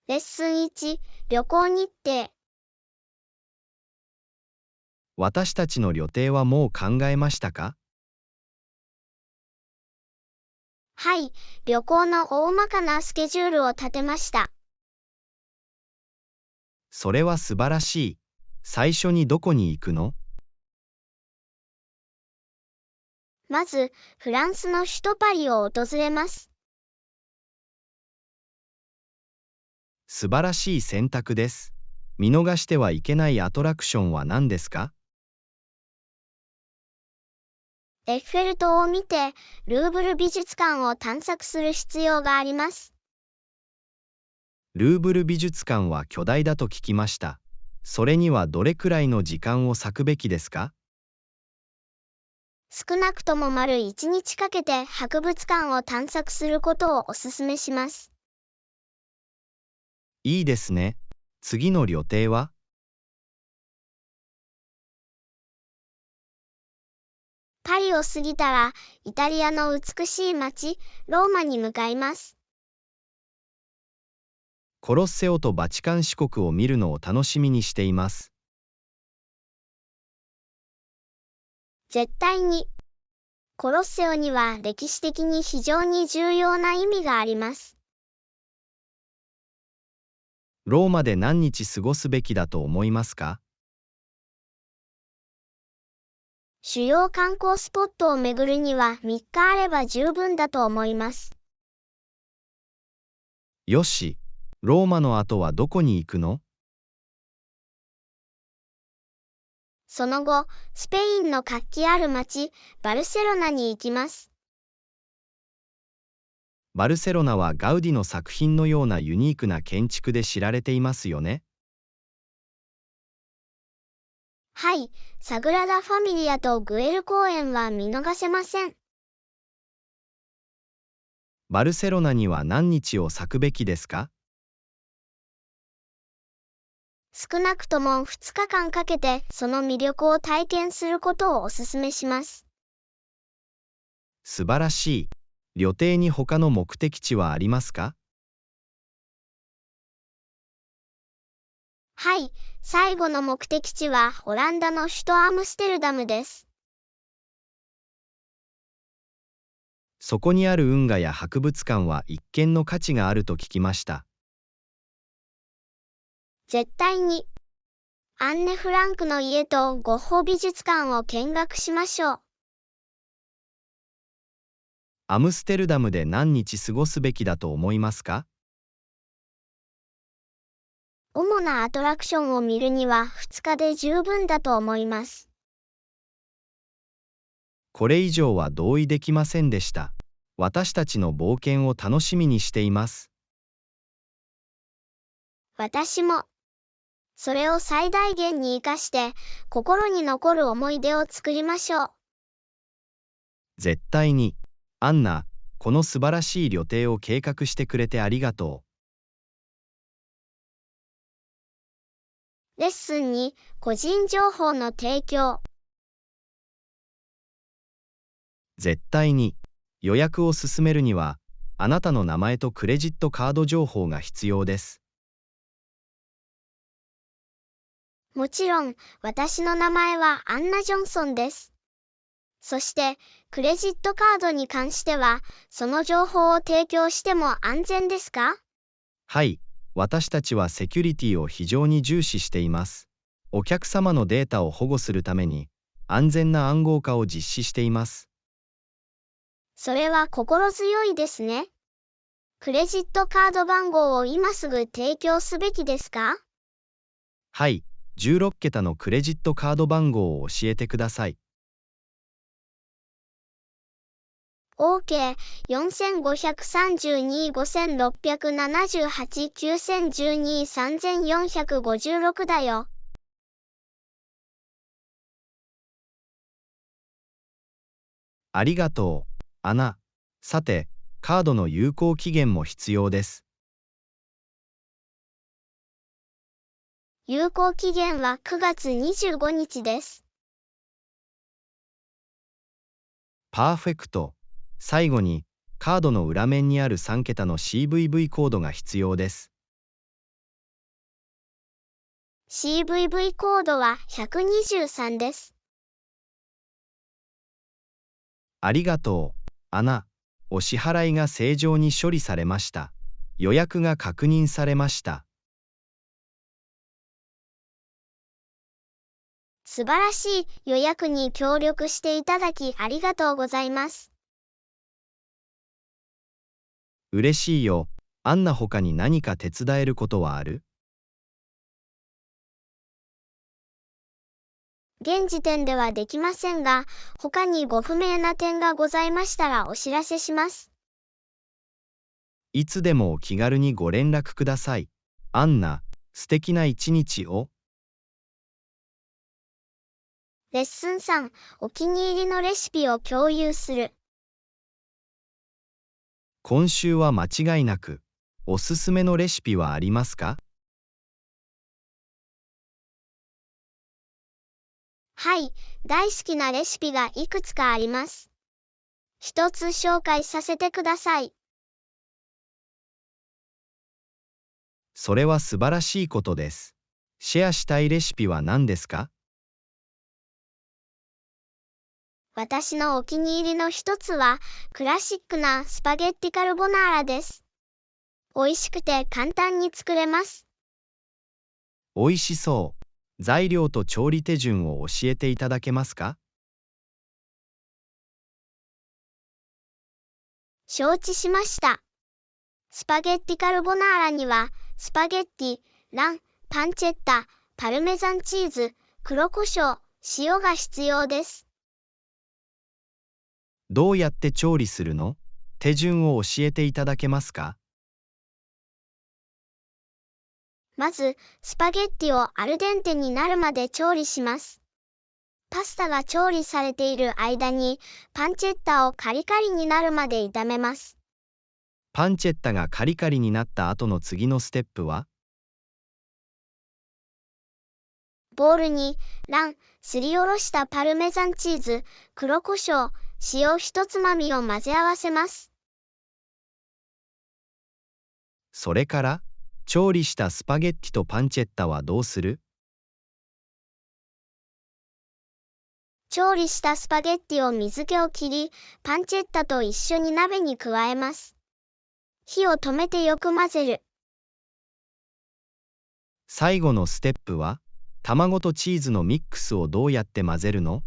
レッスン1、旅行日程。私たちの予定はもう考えましたか？はい、旅行の大まかなスケジュールを立てました。それは素晴らしい。最初にどこに行くの？まず、フランスの首都パリを訪れます。素晴らしい選択です。見逃してはいけないアトラクションは何ですか？エッフェル塔を見て、ルーブル美術館を探索する必要があります。ルーブル美術館は巨大だと聞きました。それにはどれくらいの時間を割くべきですか？少なくとも丸1日かけて博物館を探索することをお勧めします。いいですね。次の旅程は？パリを過ぎたら、イタリアの美しい街、ローマに向かいます。コロッセオとバチカン市国を見るのを楽しみにしています。絶対に。コロッセオには歴史的に非常に重要な意味があります。ローマで何日過ごすべきだと思いますか？主要観光スポットを巡るには3日あれば十分だと思います。よし、ローマの後はどこに行くの？その後、スペインの活気ある街、バルセロナに行きます。バルセロナはガウディの作品のようなユニークな建築で知られていますよね。はい、サグラダ・ファミリアとグエル公園は見逃せません。バルセロナには何日を割くべきですか？少なくとも2日間かけてその魅力を体験することをお勧めします。素晴らしい。旅程に他の目的地はありますか？はい、最後の目的地はオランダの首都アムステルダムです。そこにある運河や博物館は一見の価値があると聞きました。絶対に。アンネ・フランクの家とゴッホ美術館を見学しましょう。アムステルダムで何日過ごすべきだと思いますか？主なアトラクションを見るには2日で十分だと思います。これ以上は同意できませんでした。私たちの冒険を楽しみにしています。私も。それを最大限に生かして、心に残る思い出を作りましょう。絶対に。アンナ、この素晴らしい旅程を計画してくれてありがとレッスン2、個人情報の提供。う。絶対に。予約を進めるには、あなたの名前とクレジットカード情報が必要です。もちろん、私の名前はアンナ・ジョンソンです。そして、クレジットカードに関しては、その情報を提供しても安全ですか？はい、私たちはセキュリティを非常に重視しています。お客様のデータを保護するために、安全な暗号化を実施しています。それは心強いですね。クレジットカード番号を今すぐ提供すべきですか？はい、16桁のクレジットカード番号を教えてください。OK、4532、5678、9012、3456だよ。ありがとう、アナ。さて、カードの有効期限も必要です。有効期限は9月25日です。パーフェクト。最後に、カードの裏面にある3桁の CVV コードが必要です。CVV コードは123です。ありがとう、アナ。お支払いが正常に処理されました。予約が確認されました。素晴らしい。予約に協力していただきありがとうございます。嬉しいよ。アンナ、他に何か手伝えることはある？現時点ではできませんが、他にご不明な点がございましたらお知らせします。いつでもお気軽にご連絡ください。アンナ、素敵な一日を。レッスン3、お気に入りのレシピを共有する。今週は間違いなく、おすすめのレシピはありますか？はい、大好きなレシピがいくつかあります。一つ紹介させてください。それは素晴らしいことです。シェアしたいレシピは何ですか？私のお気に入りの一つは、クラシックなスパゲッティカルボナーラです。美味しくて簡単に作れます。美味しそう。材料と調理手順を教えていただけますか？承知しました。スパゲッティカルボナーラには、スパゲッティ、ラン、パンチェッタ、パルメザンチーズ、黒胡椒、塩が必要です。どうやって調理するの？手順を教えていただけますか？まず、スパゲッティをアルデンテになるまで調理します。パスタが調理されている間に、パンチェッタをカリカリになるまで炒めます。パンチェッタがカリカリになった後の次のステップは？ボウルに、ラン、すりおろしたパルメザンチーズ、黒胡椒、塩一つまみを混ぜ合わせます。それから、調理したスパゲッティとパンチェッタはどうする？調理したスパゲッティを水気を切り、パンチェッタと一緒に鍋に加えます。火を止めてよく混ぜる。最後のステップは、卵とチーズのミックスをどうやって混ぜるの？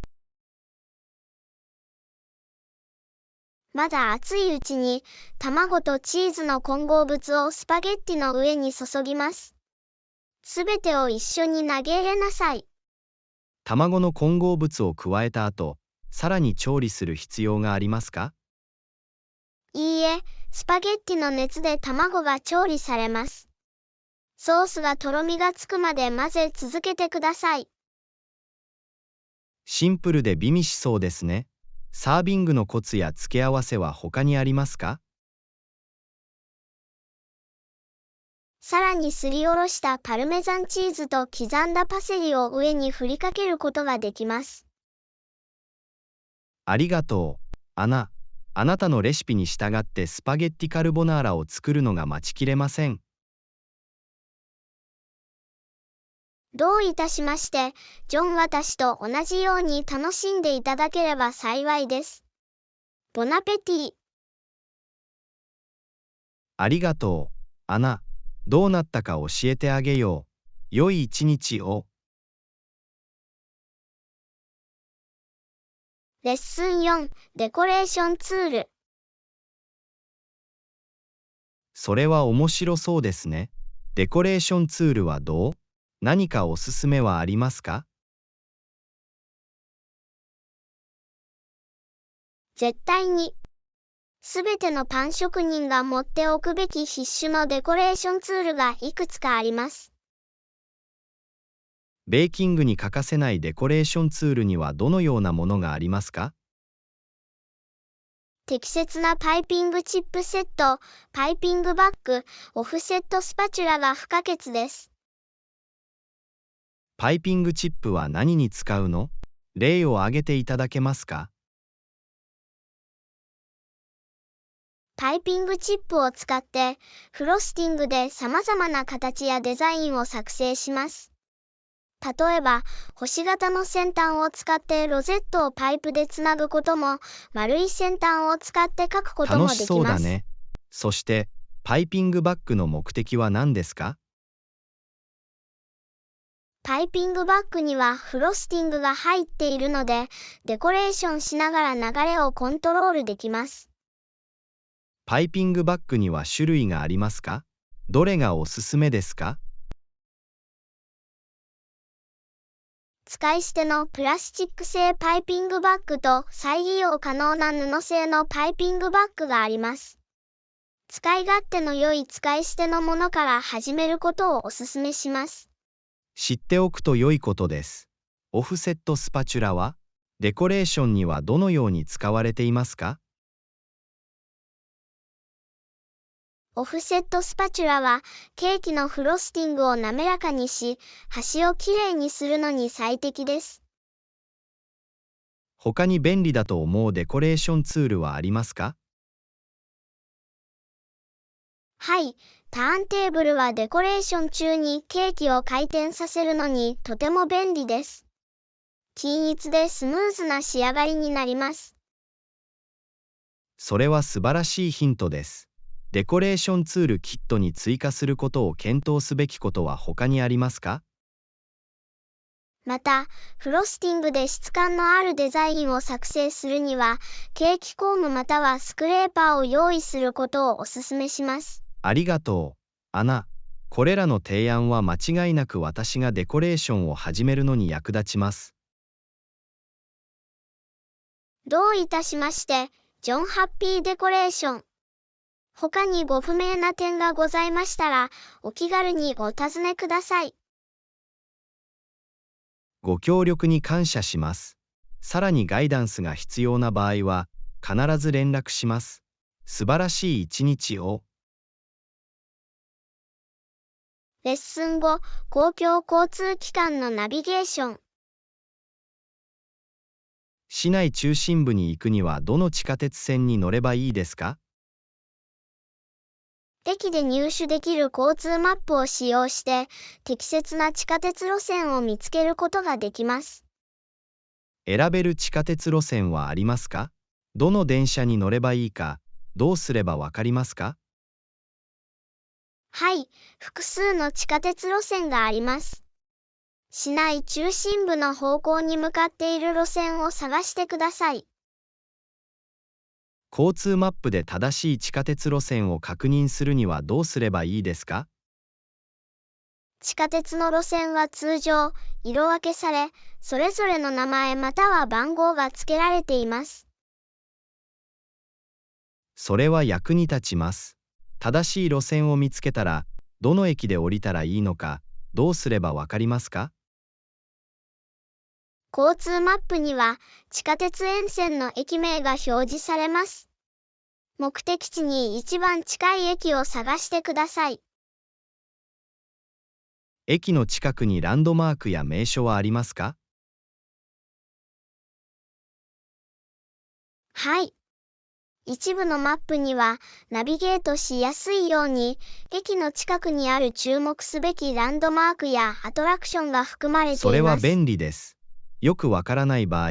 まだ熱いうちに、卵とチーズの混合物をスパゲッティの上に注ぎます。すべてを一緒に投げ入れなさい。卵の混合物を加えた後、さらに調理する必要がありますか？いいえ、スパゲッティの熱で卵が調理されます。ソースがとろみがつくまで混ぜ続けてください。シンプルで美味しそうですね。サービングのコツや付け合わせは他にありますか？さらにすりおろしたパルメザンチーズと刻んだパセリを上に振りかけることができます。ありがとう、アナ。あなたのレシピに従ってスパゲッティカルボナーラを作るのが待ちきれません。どういたしまして、ジョン、私と同じように楽しんでいただければ幸いです。ボナペティ。ありがとう、アナ。どうなったか教えてあげよう。良い一日を。レッスン4、デコレーションツール。それは面白そうですね。デコレーションツールはどう？何かおすすめはありますか？絶対に。すべてのパン職人が持っておくべき必須のデコレーションツールがいくつかあります。ベーキングに欠かせないデコレーションツールにはどのようなものがありますか？適切なパイピングチップセット、パイピングバッグ、オフセットスパチュラが不可欠です。パイピングチップは何に使うの？例を挙げていただけますか？パイピングチップを使って、フロスティングで様々な形やデザインを作成します。例えば、星型の先端を使ってロゼットをパイプでつなぐことも、丸い先端を使って書くことも楽しできます。そうだね。そして、パイピングバッグの目的は何ですか？パイピングバッグにはフロスティングが入っているので、デコレーションしながら流れをコントロールできます。パイピングバッグには種類がありますか？どれがおすすめですか？使い捨てのプラスチック製パイピングバッグと再利用可能な布製のパイピングバッグがあります。使い勝手の良い使い捨てのものから始めることをお勧めします。知っておくと良いことです。オフセットスパチュラは、デコレーションにはどのように使われていますか？オフセットスパチュラはケーキのフロスティングを滑らかにし、端をきれいにするのに最適です。他に便利だと思うデコレーションツールはありますか？はい、ターンテーブルはデコレーション中にケーキを回転させるのにとても便利です。均一でスムーズな仕上がりになります。それは素晴らしいヒントです。デコレーションツールキットに追加することを検討すべきことは他にありますか？また、フロスティングで質感のあるデザインを作成するには、ケーキコームまたはスクレーパーを用意することをお勧めします。ありがとう、アナ。これらの提案は間違いなく私がデコレーションを始めるのに役立ちます。どういたしまして、ジョンハッピーデコレーション。他にご不明な点がございましたら、お気軽にお尋ねください。ご協力に感謝します。さらにガイダンスが必要な場合は、必ず連絡します。素晴らしい一日を。レッスン後、公共交通機関のナビゲーション。市内中心部に行くにはどの地下鉄線に乗ればいいですか？駅で入手できる交通マップを使用して、適切な地下鉄路線を見つけることができます。選べる地下鉄路線はありますか？どの電車に乗ればいいか、どうすればわかりますか？はい、複数の地下鉄路線があります。市内中心部の方向に向かっている路線を探してください。交通マップで正しい地下鉄路線を確認するにはどうすればいいですか？地下鉄の路線は通常、色分けされ、それぞれの名前または番号が付けられています。それは役に立ちます。正しい路線を見つけたら、どの駅で降りたらいいのか、どうすればわかりますか？交通マップには地下鉄沿線の駅名が表示されます。目的地に一番近い駅を探してください。駅の近くにランドマークや名所はありますか？はい。一部のマップにはナビゲートしやすいように、駅の近くにある注目すべきランドマークやアトラクションが含まれています。それは便利です。よくわからない場合、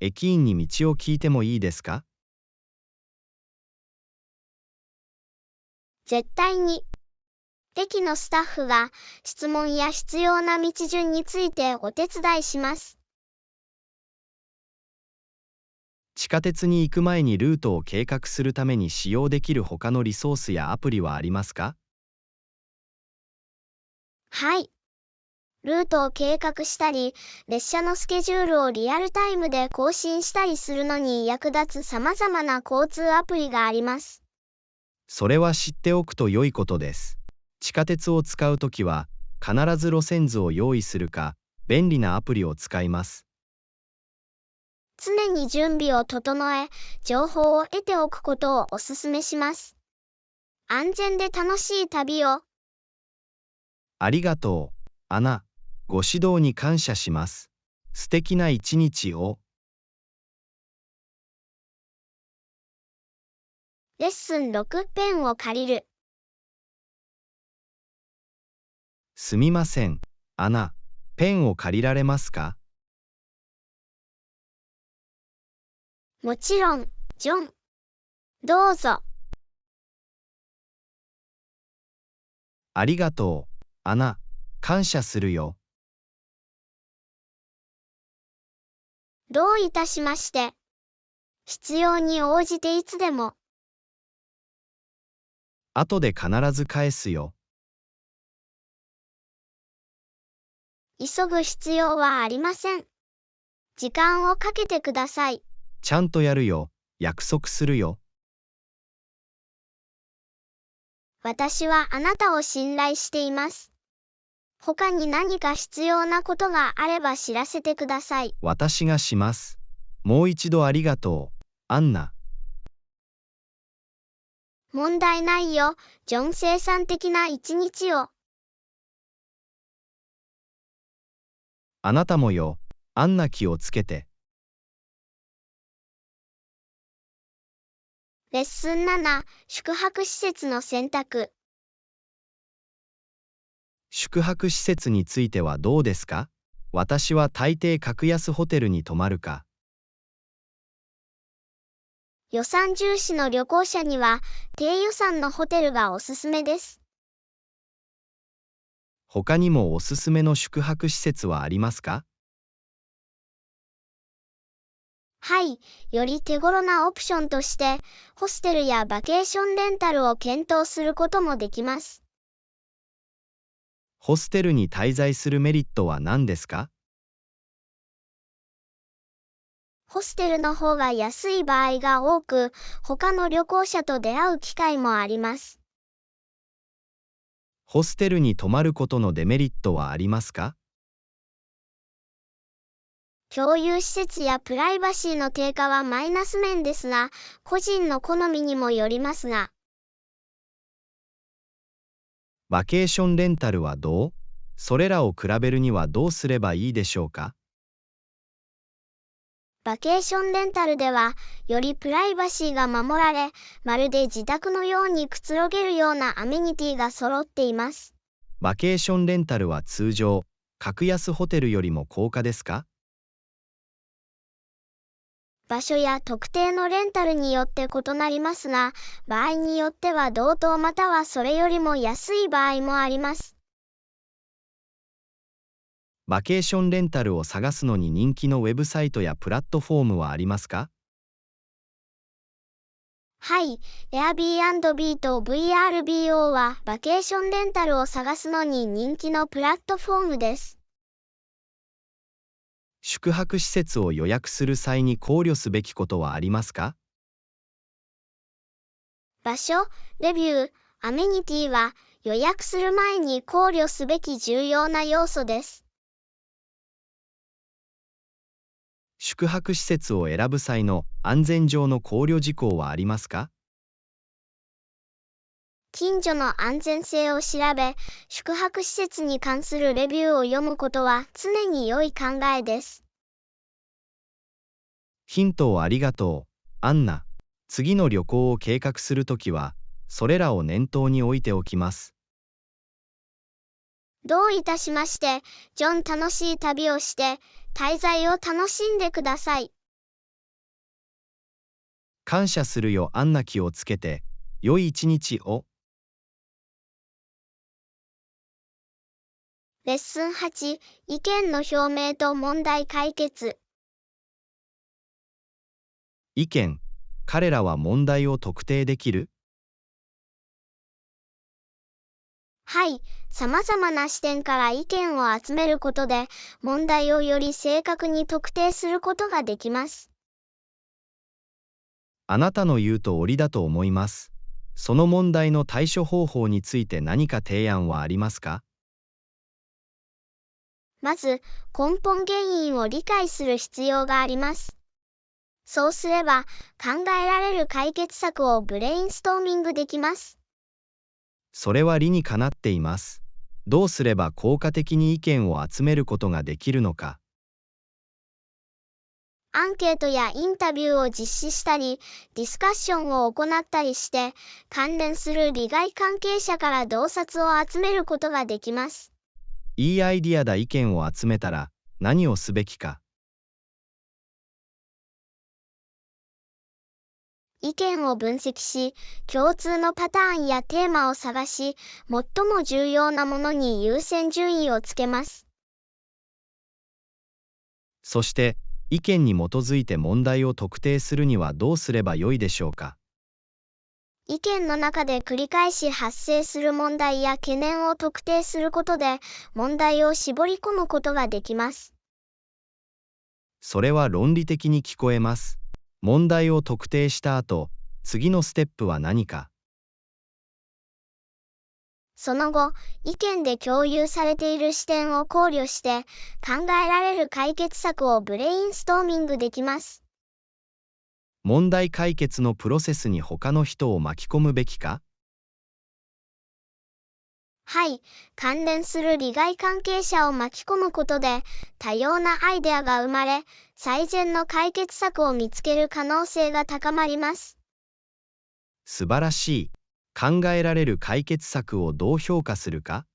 駅員に道を聞いてもいいですか？絶対に。駅のスタッフが質問や必要な道順についてお手伝いします。地下鉄に行く前にルートを計画するために使用できる他のリソースやアプリはありますか？はい。ルートを計画したり、列車のスケジュールをリアルタイムで更新したりするのに役立つ様々な交通アプリがあります。それは知っておくと良いことです。地下鉄を使うときは、必ず路線図を用意するか、便利なアプリを使います。常に準備を整え、情報を得ておくことをお勧めします。安全で楽しい旅を。ありがとう、アナ。ご指導に感謝します。素敵な一日を。レッスン6ペンを借りる。すみません、アナ。ペンを借りられますか？もちろん、ジョン。どうぞ。ありがとう、アナ。感謝するよ。どういたしまして。必要に応じていつでも。後で必ず返すよ。急ぐ必要はありません。時間をかけてください。ちゃんとやるよ。約束するよ。私はあなたを信頼しています。他に何か必要なことがあれば知らせてください。私がします。もう一度ありがとう、アンナ。問題ないよ、ジョン。生産的な一日を。あなたもよ、アンナ。気をつけて。レッスン7、宿泊施設の選択。宿泊施設についてはどうですか？私は大抵格安ホテルに泊まるか。予算重視の旅行者には低予算のホテルがおすすめです。他にもおすすめの宿泊施設はありますか？はい、より手頃なオプションとして、ホステルやバケーションレンタルを検討することもできます。ホステルに滞在するメリットは何ですか？ホステルの方が安い場合が多く、他の旅行者と出会う機会もあります。ホステルに泊まることのデメリットはありますか？共有施設やプライバシーの低下はマイナス面ですが、個人の好みにもよりますが。バケーションレンタルはどう？それらを比べるにはどうすればいいでしょうか？バケーションレンタルでは、よりプライバシーが守られ、まるで自宅のようにくつろげるようなアメニティが揃っています。バケーションレンタルは通常、格安ホテルよりも高価ですか？場所や特定のレンタルによって異なりますが、場合によっては同等またはそれよりも安い場合もあります。バケーションレンタルを探すのに人気のウェブサイトやプラットフォームはありますか？はい、Airbnb と VRBO はバケーションレンタルを探すのに人気のプラットフォームです。宿泊施設を予約する際に考慮すべきことはありますか？場所、レビュー、アメニティは予約する前に考慮すべき重要な要素です。宿泊施設を選ぶ際の安全上の考慮事項はありますか？近所の安全性を調べ、宿泊施設に関するレビューを読むことは常に良い考えです。ヒントをありがとう、アンナ。次の旅行を計画するときは、それらを念頭に置いておきます。どういたしまして、ジョン。楽しい旅をして、滞在を楽しんでください。感謝するよ、アンナ。気をつけて、良い一日を。レッスン8、意見の表明と問題解決。意見。彼らは問題を特定できる？はい、様々な視点から意見を集めることで、問題をより正確に特定することができます。あなたの言うとおりだと思います。その問題の対処方法について何か提案はありますか？まず、根本原因を理解する必要があります。そうすれば、考えられる解決策をブレインストーミングできます。それは理にかなっています。どうすれば効果的に意見を集めることができるのか。アンケートやインタビューを実施したり、ディスカッションを行ったりして、関連する利害関係者から洞察を集めることができます。いいアイディアだ。意見を集めたら何をすべきか。意見を分析し、共通のパターンやテーマを探し、最も重要なものに優先順位をつけます。そして、意見に基づいて問題を特定するにはどうすればよいでしょうか。意見の中で繰り返し発生する問題や懸念を特定することで、問題を絞り込むことができます。それは論理的に聞こえます。問題を特定した後、次のステップは何か。その後、意見で共有されている視点を考慮して、考えられる解決策をブレインストーミングできます。問題解決のプロセスに他の人を巻き込むべきか？はい、関連する利害関係者を巻き込むことで、多様なアイデアが生まれ、最善の解決策を見つける可能性が高まります。素晴らしい。考えられる解決策をどう評価するか？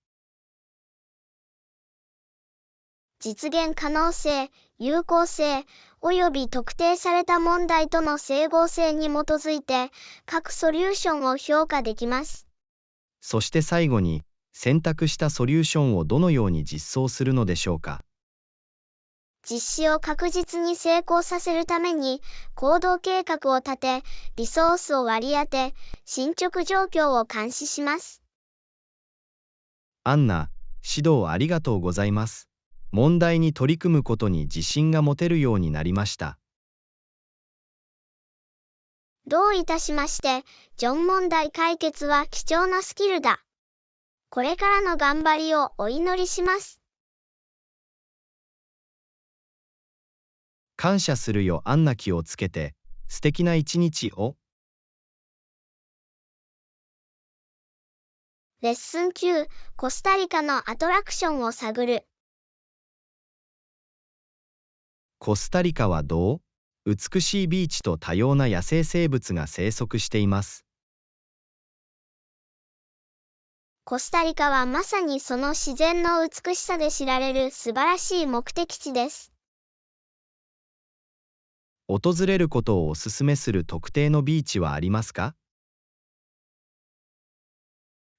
実現可能性、有効性、および特定された問題との整合性に基づいて、各ソリューションを評価できます。そして最後に、選択したソリューションをどのように実装するのでしょうか。実施を確実に成功させるために、行動計画を立て、リソースを割り当て、進捗状況を監視します。アンナ、指導ありがとうございます。問題に取り組むことに自信が持てるようになりました。どういたしまして、ジョン。問題解決は貴重なスキルだ。これからの頑張りをお祈りします。感謝するよ。アンナ。気をつけて、素敵な一日を。レッスン9、コスタリカのアトラクションを探る。コスタリカはどう？美しいビーチと多様な野生生物が生息しています。コスタリカはまさにその自然の美しさで知られる素晴らしい目的地です。訪れることをお勧めする特定のビーチはありますか？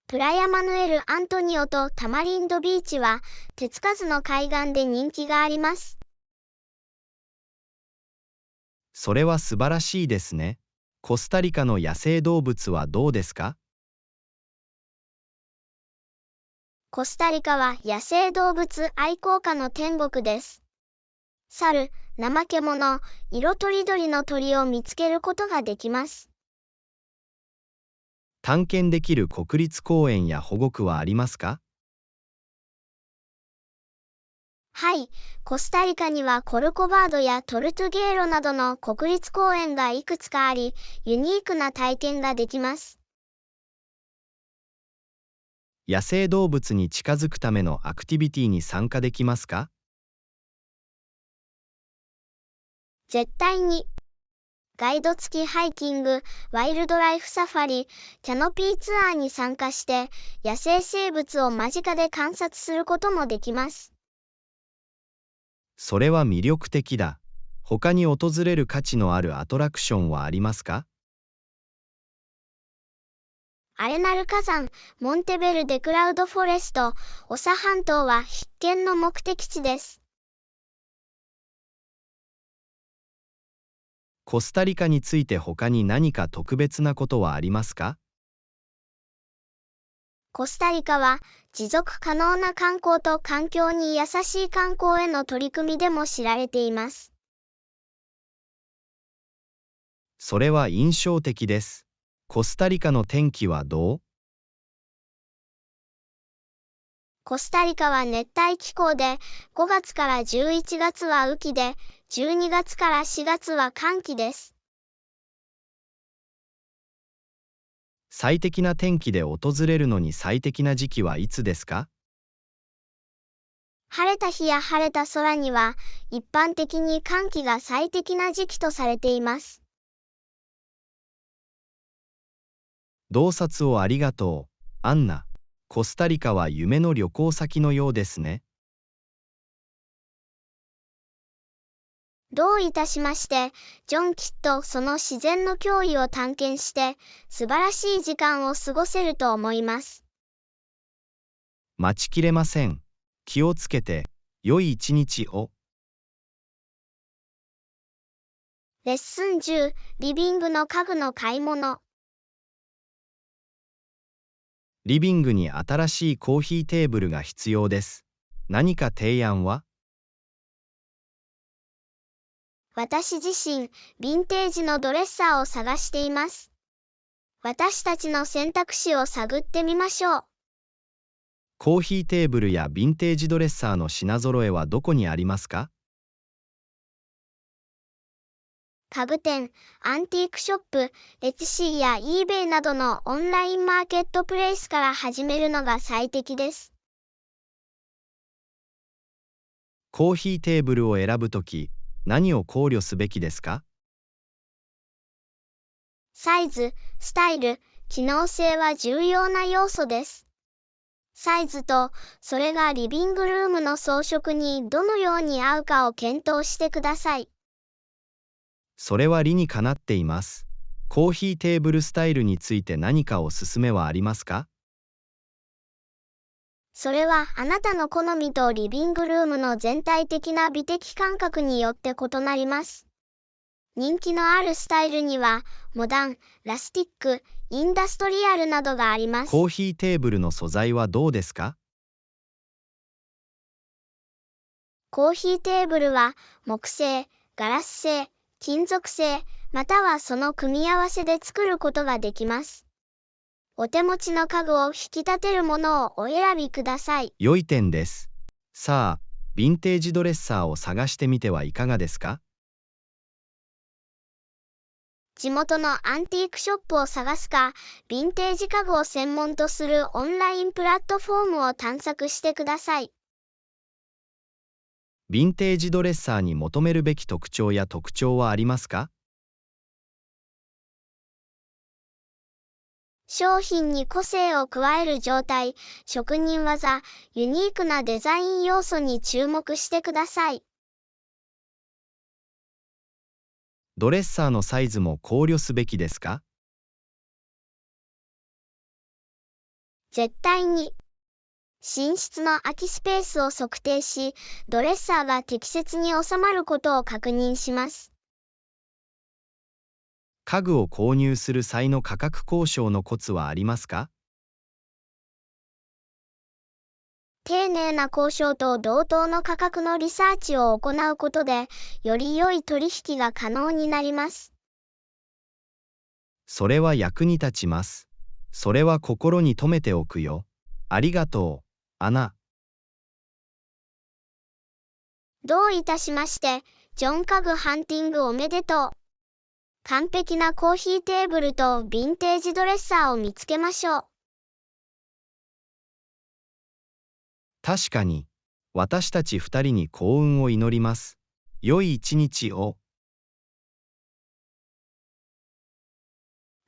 プラヤマヌエル・アントニオとタマリンドビーチは手つかずの海岸で人気があります。それは素晴らしいですね。コスタリカの野生動物はどうですか？コスタリカは野生動物愛好家の天国です。猿、怠け者、色とりどりの鳥を見つけることができます。探検できる国立公園や保護区はありますか？はい、コスタリカにはコルコバードやトルトゥゲーロなどの国立公園がいくつかあり、ユニークな体験ができます。野生動物に近づくためのアクティビティに参加できますか？絶対に。ガイド付きハイキング、ワイルドライフサファリ、キャノピーツアーに参加して、野生生物を間近で観察することもできます。それは魅力的だ。他に訪れる価値のあるアトラクションはありますか？アレナル火山、モンテベルデクラウドフォレスト、オサ半島は必見の目的地です。コスタリカについて他に何か特別なことはありますか？コスタリカは持続可能な観光と環境に優しい観光への取り組みでも知られています。それは印象的です。コスタリカの天気はどう？コスタリカは熱帯気候で、5月から11月は雨季で、12月から4月は乾季です。最適な天気で訪れるのに最適な時期はいつですか？晴れた日や晴れた空には、一般的に乾季が最適な時期とされています。洞察をありがとう、アンナ。コスタリカは夢の旅行先のようですね。どういたしまして、ジョンきっとその自然の驚異を探検して、素晴らしい時間を過ごせると思います。待ちきれません。気をつけて、良い一日を。レッスン10、リビングの家具の買い物。リビングに新しいコーヒーテーブルが必要です。何か提案は？私自身、ヴィンテージのドレッサーを探しています。私たちの選択肢を探ってみましょう。コーヒーテーブルやヴィンテージドレッサーの品揃えはどこにありますか？家具店、アンティークショップ、レツシーや eBay などのオンラインマーケットプレイスから始めるのが最適です。コーヒーテーブルを選ぶとき、何を考慮すべきですか？サイズ、スタイル、機能性は重要な要素です。サイズと、それがリビングルームの装飾にどのように合うかを検討してください。それは理にかなっています。コーヒーテーブルスタイルについて何かおすすめはありますか？それはあなたの好みとリビングルームの全体的な美的感覚によって異なります。人気のあるスタイルには、モダン、ラスティック、インダストリアルなどがあります。コーヒーテーブルの素材はどうですか？コーヒーテーブルは木製、ガラス製、金属製、またはその組み合わせで作ることができます。お手持ちの家具を引き立てるものをお選びください。良い点です。さあ、ヴィンテージドレッサーを探してみてはいかがですか？地元のアンティークショップを探すか、ヴィンテージ家具を専門とするオンラインプラットフォームを探索してください。ヴィンテージドレッサーに求めるべき特徴や特徴はありますか？商品に個性を加える状態、職人技、ユニークなデザイン要素に注目してください。ドレッサーのサイズも考慮すべきですか？絶対に。寝室の空きスペースを測定し、ドレッサーが適切に収まることを確認します。家具を購入する際の価格交渉のコツはありますか？丁寧な交渉と同等の価格のリサーチを行うことで、より良い取引が可能になります。それは役に立ちます。それは心に留めておくよ。ありがとう、アナ。どういたしまして、ジョン家具ハンティングおめでとう。完璧なコーヒーテーブルとヴィンテージドレッサーを見つけましょう。確かに、私たち二人に幸運を祈ります。良い一日を。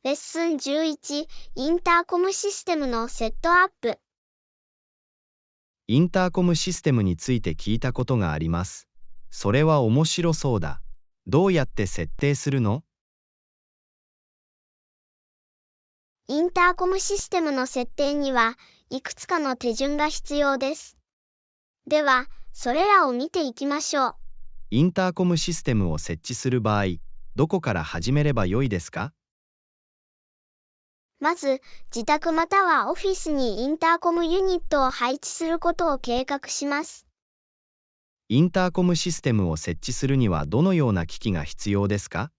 レッスン11、インターコムシステムのセットアップ。インターコムシステムについて聞いたことがあります。それは面白そうだ。どうやって設定するの？インターコムシステムの設定にはいくつかの手順が必要です。では、それらを見ていきましょう。インターコムシステムを設置する場合、どこから始めればよいですか？まず、自宅またはオフィスにインターコムユニットを配置することを計画します。インターコムシステムを設置するにはどのような機器が必要ですか？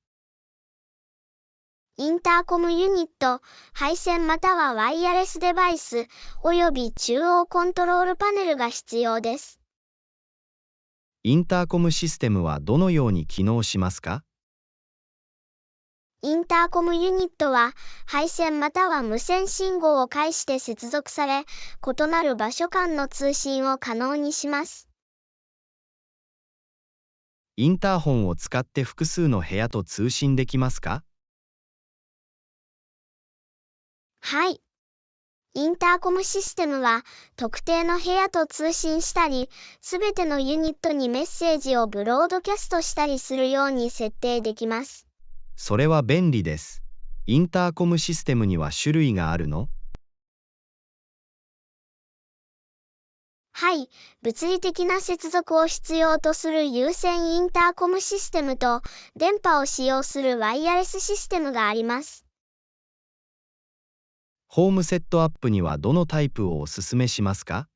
インターコムユニット、配線またはワイヤレスデバイス、および中央コントロールパネルが必要です。インターコムシステムはどのように機能しますか？インターコムユニットは、配線または無線信号を介して接続され、異なる場所間の通信を可能にします。インターホンを使って複数の部屋と通信できますか？はい。インターコムシステムは特定の部屋と通信したり、すべてのユニットにメッセージをブロードキャストしたりするように設定できます。それは便利です。インターコムシステムには種類があるの？はい、物理的な接続を必要とする有線インターコムシステムと、電波を使用するワイヤレスシステムがあります。ホームセットアップにはどのタイプをおすすめしますか？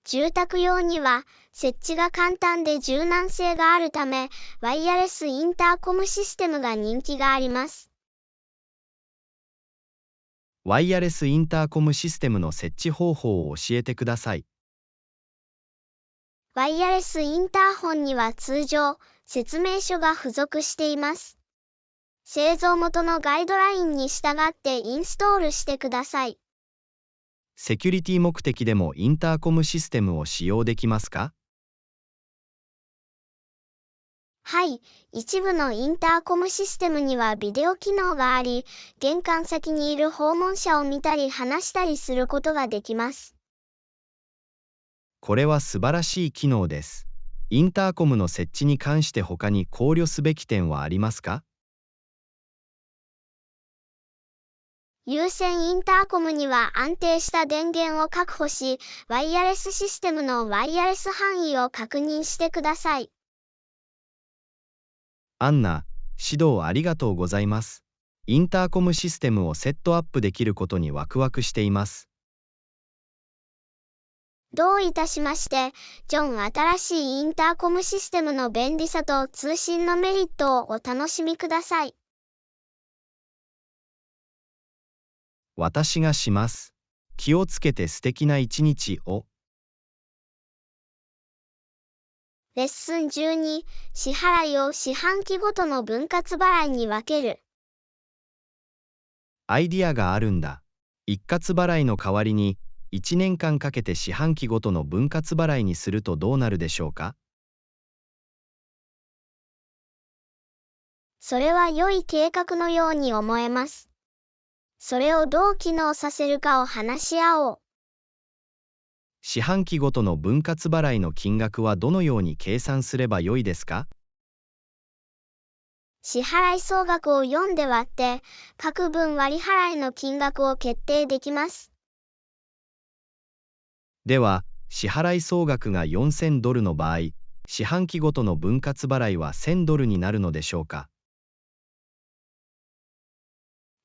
住宅用には、設置が簡単で柔軟性があるため、ワイヤレスインターコムシステムが人気があります。ワイヤレスインターコムシステムの設置方法を教えてください。ワイヤレスインターホンには通常、説明書が付属しています。製造元のガイドラインに従ってインストールしてください。セキュリティ目的でもインターコムシステムを使用できますか？はい、一部のインターコムシステムにはビデオ機能があり、玄関先にいる訪問者を見たり話したりすることができます。これは素晴らしい機能です。インターコムの設置に関して他に考慮すべき点はありますか？有線インターコムには安定した電源を確保し、ワイヤレスシステムのワイヤレス範囲を確認してください。アンナ、指導ありがとうございます。インターコムシステムをセットアップできることにワクワクしています。どういたしまして、ジョン。新しいインターコムシステムの便利さと通信のメリットをお楽しみください。私がします。気をつけて素敵な一日を。レッスン12、支払いを四半期ごとの分割払いに分ける。アイディアがあるんだ。一括払いの代わりに、1年間かけて四半期ごとの分割払いにするとどうなるでしょうか？それは良い計画のように思えます。それをどう機能させるかを話し合おう。四半期ごとの分割払いの金額はどのように計算すればよいですか？支払い総額を4で割って、各分割払いの金額を決定できます。では、支払い総額が$4000の場合、四半期ごとの分割払いは$1000になるのでしょうか？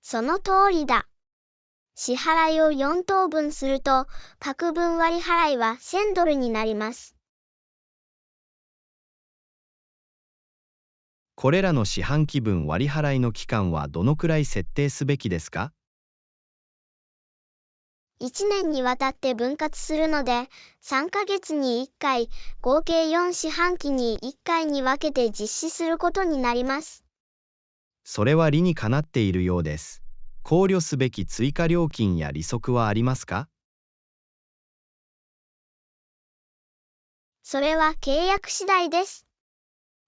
その通りだ。支払いを4等分すると、各分割払いは$1000になります。これらの四半期分割払いの期間はどのくらい設定すべきですか？1年にわたって分割するので、3ヶ月に1回、合計4四半期に1回に分けて実施することになります。それは理にかなっているようです。考慮すべき追加料金や利息はありますか？それは契約次第です。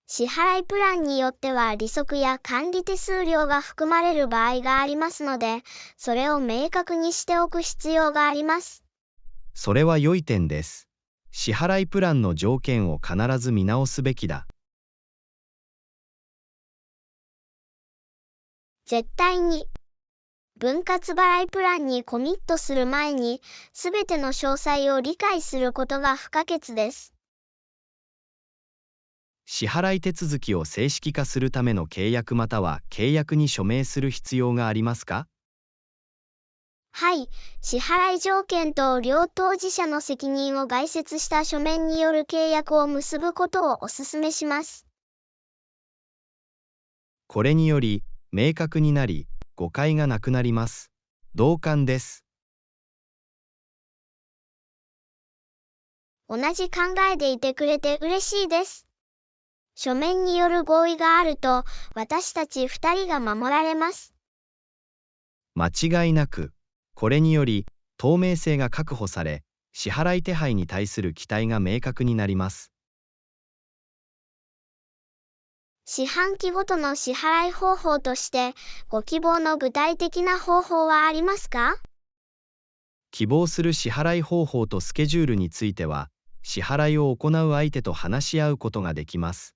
支払いプランによっては利息や管理手数料が含まれる場合がありますので、それを明確にしておく必要があります。それは良い点です。支払いプランの条件を必ず見直すべきだ。絶対に。分割払いプランにコミットする前に、すべての詳細を理解することが不可欠です。支払い手続きを正式化するための契約または契約に署名する必要がありますか？はい、支払い条件と両当事者の責任を概説した書面による契約を結ぶことをお勧めします。これにより、明確になり、誤解がなくなります。同感です。同じ考えでいてくれて嬉しいです。書面による合意があると、私たち2人が守られます。間違いなく、これにより、透明性が確保され、支払い手配に対する期待が明確になります。四半期ごとの支払い方法として、ご希望の具体的な方法はありますか？希望する支払い方法とスケジュールについては、支払いを行う相手と話し合うことができます。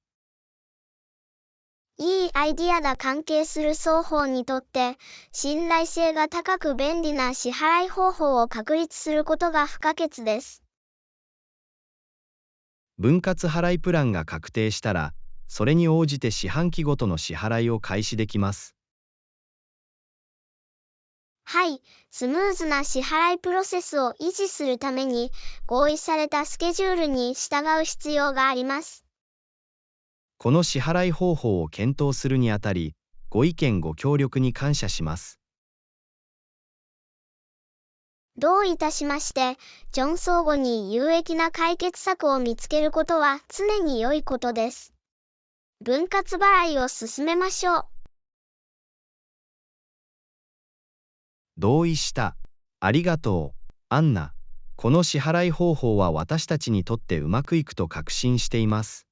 いいアイディアだ。関係する双方にとって、信頼性が高く便利な支払い方法を確立することが不可欠です。分割払いプランが確定したら、それに応じて四半期ごとの支払いを開始できます。はい、スムーズな支払いプロセスを維持するために、合意されたスケジュールに従う必要があります。この支払い方法を検討するにあたり、ご意見ご協力に感謝します。どういたしまして、ジョン相互に有益な解決策を見つけることは常に良いことです。分割払いを進めましょう。同意した。ありがとう、アンナ。この支払い方法は私たちにとってうまくいくと確信しています。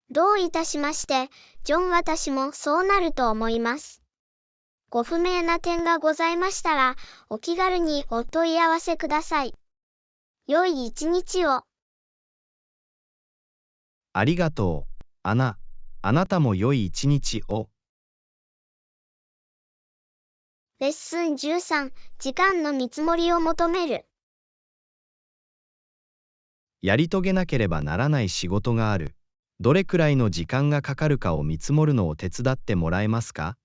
どういたしまして、ジョン。私もそうなると思います。ご不明な点がございましたら、お気軽にお問い合わせください。良い一日を。ありがとう、アナ。あなたも良い一日を。レッスン13、時間の見積もりを求める。やり遂げなければならない仕事がある。どれくらいの時間がかかるかを見積もるのを手伝ってもらえますか？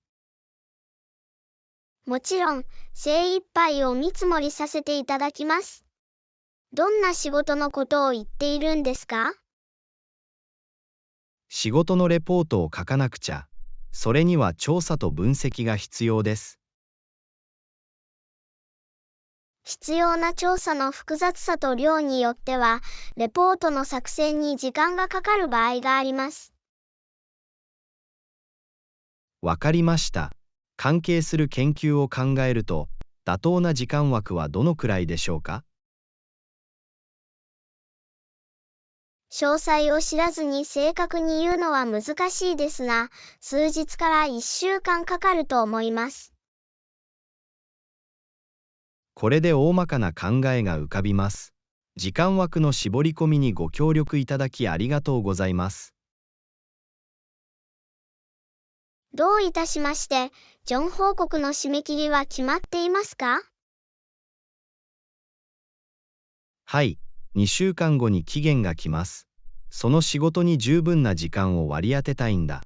もちろん、精一杯お見積もりさせていただきます。どんな仕事のことを言っているんですか？仕事のレポートを書かなくちゃ。それには調査と分析が必要です。必要な調査の複雑さと量によっては、レポートの作成に時間がかかる場合があります。わかりました。関係する研究を考えると、妥当な時間枠はどのくらいでしょうか？詳細を知らずに正確に言うのは難しいですが、数日から1週間かかると思います。これで大まかな考えが浮かびます。時間枠の絞り込みにご協力いただきありがとうございます。どういたしまして、ジョン報告の締め切りは決まっていますか？はい、2週間後に期限が来ます。その仕事に十分な時間を割り当てたいんだ。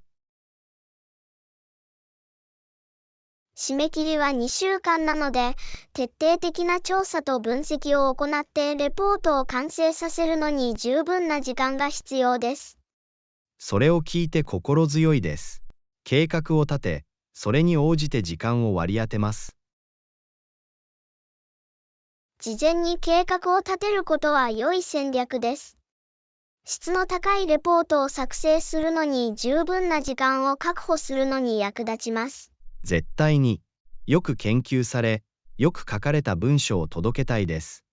締め切りは2週間なので、徹底的な調査と分析を行ってレポートを完成させるのに十分な時間が必要です。それを聞いて心強いです。計画を立て、それに応じて時間を割り当てます。事前に計画を立てることは良い戦略です。質の高いレポートを作成するのに十分な時間を確保するのに役立ちます。絶対に、よく研究され、よく書かれた文章を届けたいです。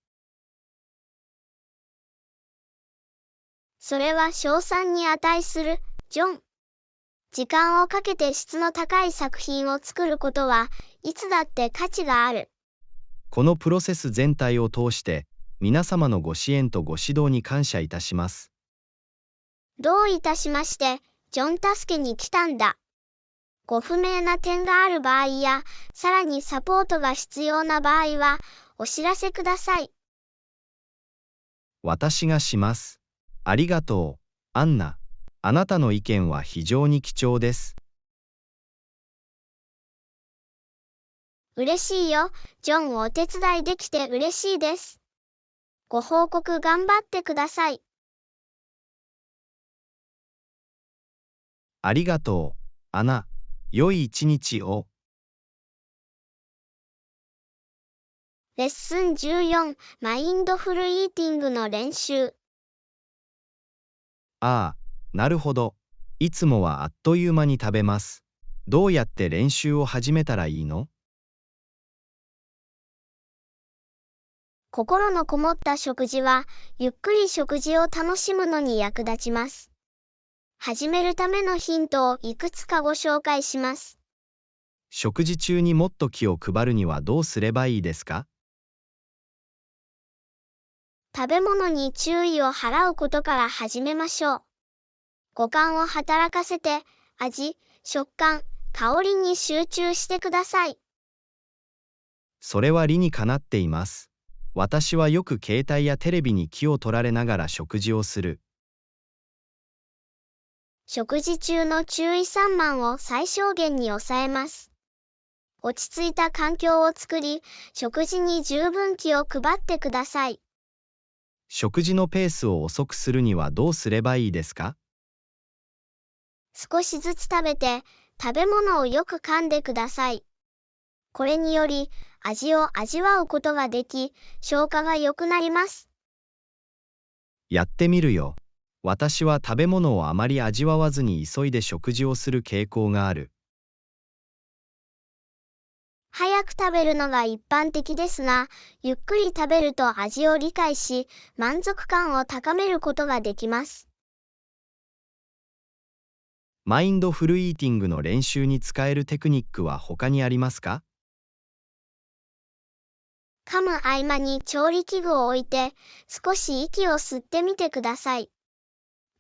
それは称賛に値する、ジョン。時間をかけて質の高い作品を作ることはいつだって価値がある。このプロセス全体を通して、皆様のご支援とご指導に感謝いたします。どういたしまして、ジョン助けに来たんだ。ご不明な点がある場合や、さらにサポートが必要な場合は、お知らせください。私がします。ありがとう、アンナ。あなたの意見は非常に貴重です。嬉しいよ、ジョン。お手伝いできて嬉しいです。ご報告頑張ってください。ありがとう、アナ。良い一日を。レッスン14、マインドフルイーティングの練習。ああ、なるほど。いつもはあっという間に食べます。どうやって練習を始めたらいいの？心のこもった食事は、ゆっくり食事を楽しむのに役立ちます。始めるためのヒントをいくつかご紹介します。食事中にもっと気を配るにはどうすればいいですか？食べ物に注意を払うことから始めましょう。五感を働かせて、味、食感、香りに集中してください。それは理にかなっています。私はよく携帯やテレビに気を取られながら食事をする。食事中の注意散漫を最小限に抑えます。落ち着いた環境を作り、食事に十分気を配ってください。食事のペースを遅くするにはどうすればいいですか？少しずつ食べて、食べ物をよく噛んでください。これにより、味を味わうことができ、消化が良くなります。やってみるよ。私は食べ物をあまり味わわずに急いで食事をする傾向がある。早く食べるのが一般的ですが、ゆっくり食べると味を理解し、満足感を高めることができます。マインドフルイーティングの練習に使えるテクニックは他にありますか？噛む合間に調理器具を置いて、少し息を吸ってみてください。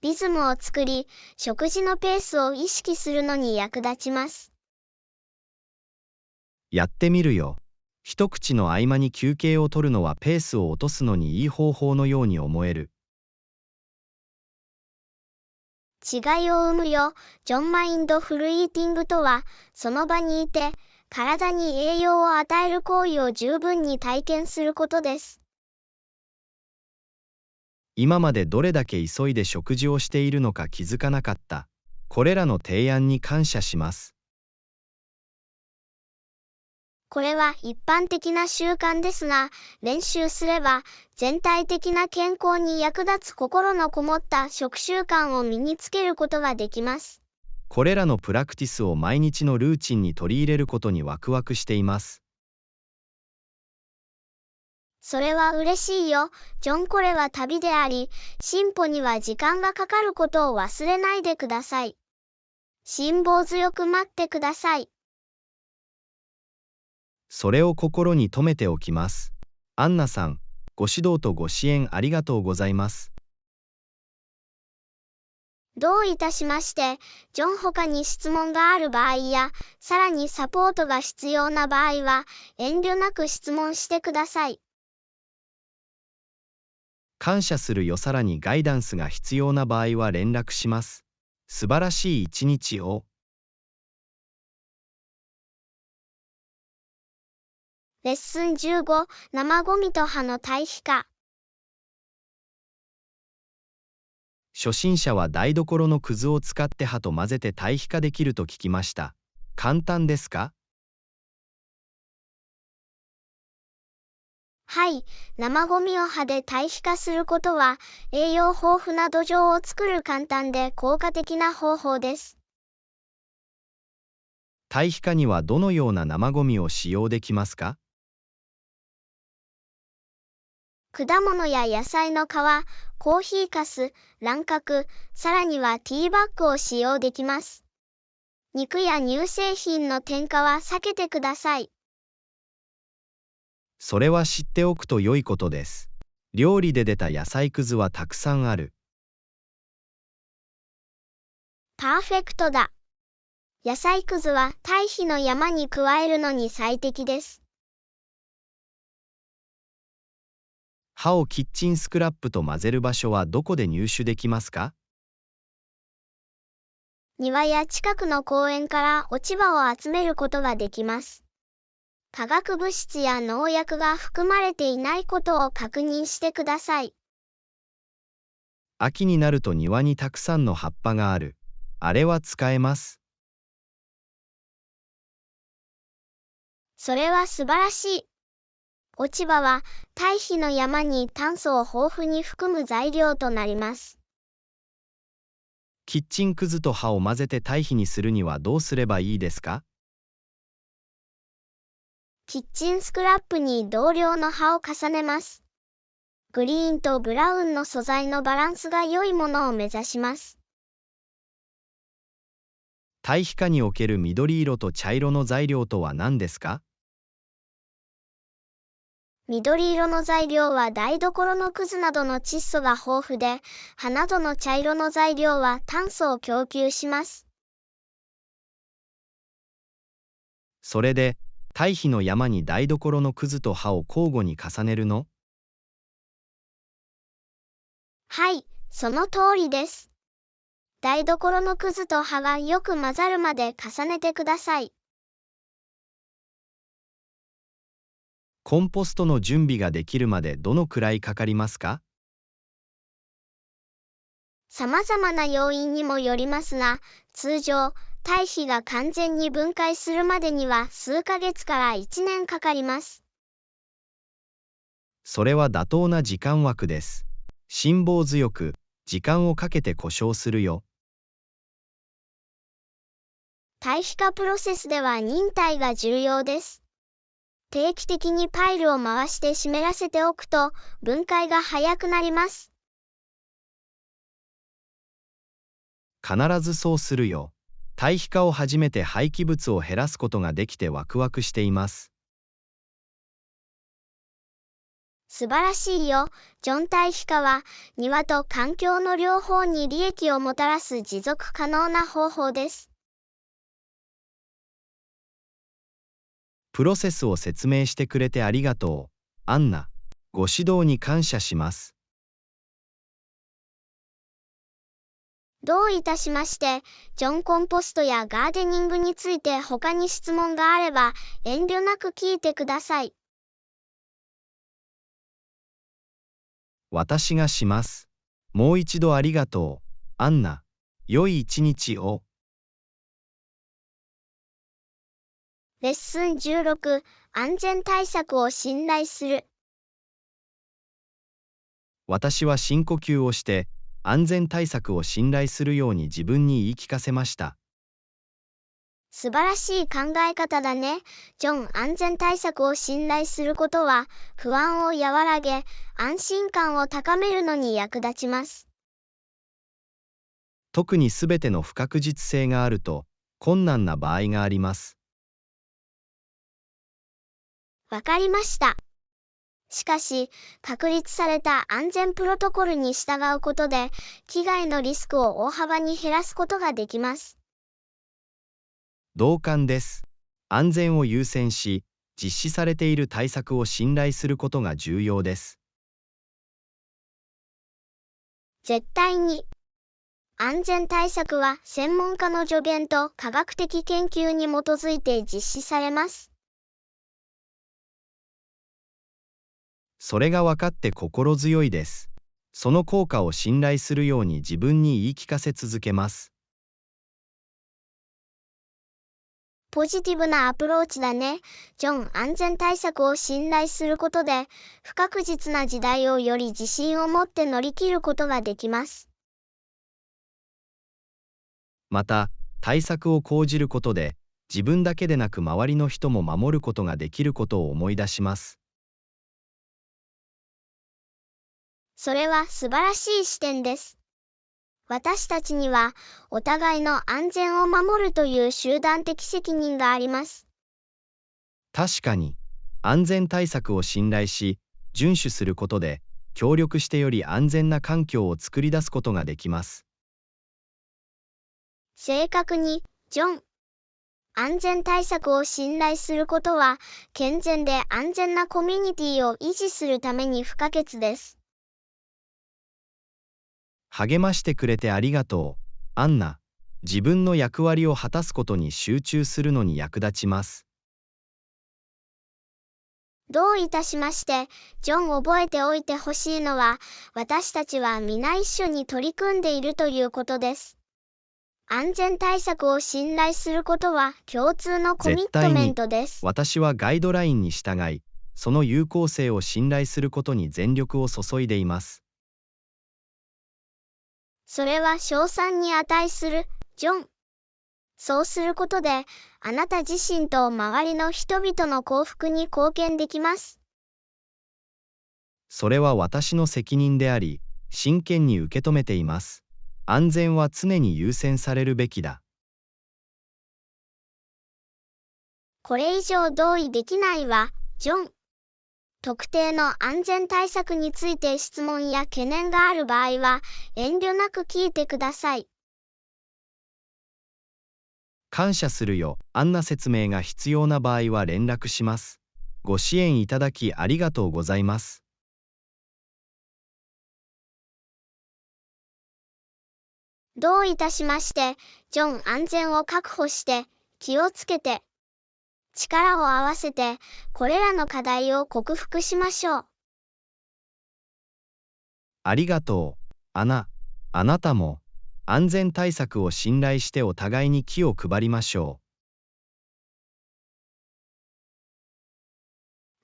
リズムを作り、食事のペースを意識するのに役立ちます。やってみるよ。一口の合間に休憩を取るのはペースを落とすのにいい方法のように思える。違いを生むよ。ジョンマインドフルイーティングとは、その場にいて、体に栄養を与える行為を十分に体験することです。今までどれだけ急いで食事をしているのか気づかなかった。これらの提案に感謝します。これは一般的な習慣ですが、練習すれば、全体的な健康に役立つ心のこもった食習慣を身につけることができます。これらのプラクティスを毎日のルーチンに取り入れることにワクワクしています。それは嬉しいよ、ジョン。これは旅であり、進歩には時間がかかることを忘れないでください。辛抱強く待ってください。それを心に留めておきます。アンナさん、ご指導とご支援ありがとうございます。どういたしまして。ジョン。他に質問がある場合や、さらにサポートが必要な場合は、遠慮なく質問してください。感謝するよ。さらにガイダンスが必要な場合は連絡します。素晴らしい一日を。レッスン15、生ゴミと葉の対比化。初心者は台所のくずを使って葉と混ぜて堆肥化できると聞きました。簡単ですか？はい、生ゴミを葉で堆肥化することは、栄養豊富な土壌を作る簡単で効果的な方法です。堆肥化にはどのような生ゴミを使用できますか？果物や野菜の皮、コーヒーかす、卵殻、さらにはティーバッグを使用できます。肉や乳製品の添加は避けてください。それは知っておくと良いことです。料理で出た野菜くずはたくさんある。パーフェクトだ。野菜くずは堆肥の山に加えるのに最適です。葉をキッチンスクラップと混ぜる場所はどこで入手できますか？庭や近くの公園から落ち葉を集めることができます。化学物質や農薬が含まれていないことを確認してください。秋になると庭にたくさんの葉っぱがある。あれは使えます。それは素晴らしい。落ち葉は堆肥の山に炭素を豊富に含む材料となります。キッチンくずと葉を混ぜて堆肥にするにはどうすればいいですか？キッチンスクラップに同量の葉を重ねます。グリーンとブラウンの素材のバランスが良いものを目指します。堆肥化における緑色と茶色の材料とは何ですか？緑色の材料は台所のくずなどの窒素が豊富で、葉などの茶色の材料は炭素を供給します。それで、堆肥の山に台所のくずと葉を交互に重ねるの？はい、その通りです。台所のくずと葉がよく混ざるまで重ねてください。コンポストの準備ができるまでどのくらいかかりますか？様々な要因にもよりますが、通常、堆肥が完全に分解するまでには数ヶ月から1年かかります。それは妥当な時間枠です。辛抱強く、時間をかけて故障するよ。堆肥化プロセスでは忍耐が重要です。定期的にパイルを回して湿らせておくと、分解が早くなります。必ずそうするよ。堆肥化を始めて廃棄物を減らすことができてワクワクしています。素晴らしいよ。ジョン。堆肥化は、庭と環境の両方に利益をもたらす持続可能な方法です。プロセスを説明してくれてありがとう、アンナ。ご指導に感謝します。どういたしまして。ジョン。コンポストやガーデニングについて他に質問があれば、遠慮なく聞いてください。私がします。もう一度ありがとう、アンナ。良い一日を。レッスン16、安全対策を信頼する。私は深呼吸をして、安全対策を信頼するように自分に言い聞かせました。素晴らしい考え方だね。ジョン。安全対策を信頼することは、不安を和らげ、安心感を高めるのに役立ちます。特にすべての不確実性があると、困難な場合があります。わかりました。しかし、確立された安全プロトコルに従うことで、危害のリスクを大幅に減らすことができます。同感です。安全を優先し、実施されている対策を信頼することが重要です。絶対に。安全対策は専門家の助言と科学的研究に基づいて実施されます。それが分かって心強いです。その効果を信頼するように自分に言い聞かせ続けます。ポジティブなアプローチだね。ジョン。安全対策を信頼することで、不確実な時代をより自信を持って乗り切ることができます。また、対策を講じることで、自分だけでなく周りの人も守ることができることを思い出します。それは素晴らしい視点です。私たちには、お互いの安全を守るという集団的責任があります。確かに、安全対策を信頼し、遵守することで、協力してより安全な環境を作り出すことができます。正確に、ジョン。安全対策を信頼することは、健全で安全なコミュニティを維持するために不可欠です。励ましてくれてありがとう、アンナ。自分の役割を果たすことに集中するのに役立ちます。どういたしまして。ジョン。覚えておいてほしいのは、私たちは皆一緒に取り組んでいるということです。安全対策を信頼することは共通のコミットメントです。私はガイドラインに従い、その有効性を信頼することに全力を注いでいます。それは称賛に値する、ジョン。そうすることで、あなた自身と周りの人々の幸福に貢献できます。それは私の責任であり、真剣に受け止めています。安全は常に優先されるべきだ。これ以上同意できないわ、ジョン。特定の安全対策について質問や懸念がある場合は、遠慮なく聞いてください。感謝するよ。あんな説明が必要な場合は連絡します。ご支援いただきありがとうございます。どういたしまして、ジョン。安全を確保して、気をつけて、力を合わせて、これらの課題を克服しましょう。ありがとう、アナ。あなたも、安全対策を信頼してお互いに気を配りましょ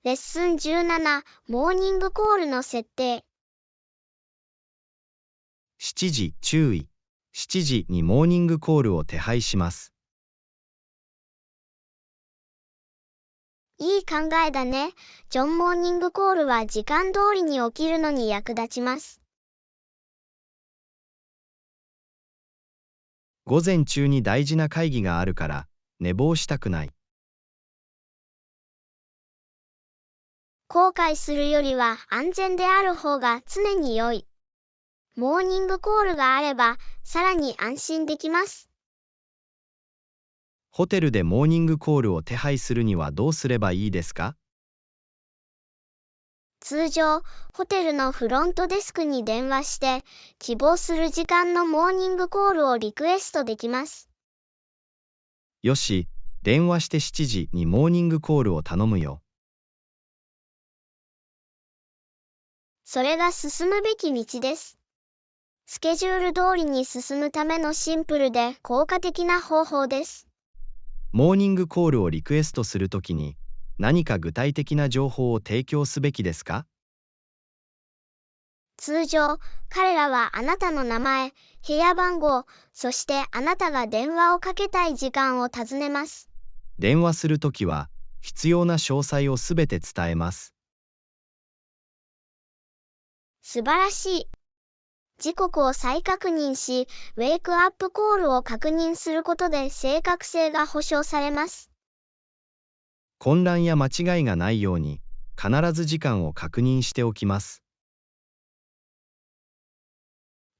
レッスン17、モーニングコールの設定。7時、注意。7時にモーニングコールを手配します。いい考えだね。ジョン。モーニングコールは時間通りに起きるのに役立ちます。午前中に大事な会議があるから、寝坊したくない。後悔するよりは安全である方が常に良い。モーニングコールがあれば、さらに安心できます。ホテルでモーニングコールを手配するにはどうすればいいですか？通常、ホテルのフロントデスクに電話して、希望する時間のモーニングコールをリクエストできます。よし、電話して7時にモーニングコールを頼むよ。それが進むべき道です。スケジュール通りに進むためのシンプルで効果的な方法です。モーニングコールをリクエストするときに、何か具体的な情報を提供すべきですか？通常、彼らはあなたの名前、部屋番号、そしてあなたが電話をかけたい時間を尋ねます。電話するときは、必要な詳細をすべて伝えます。素晴らしい。時刻を再確認し、ウェイクアップコールを確認することで正確性が保証されます。混乱や間違いがないように、必ず時間を確認しておきます。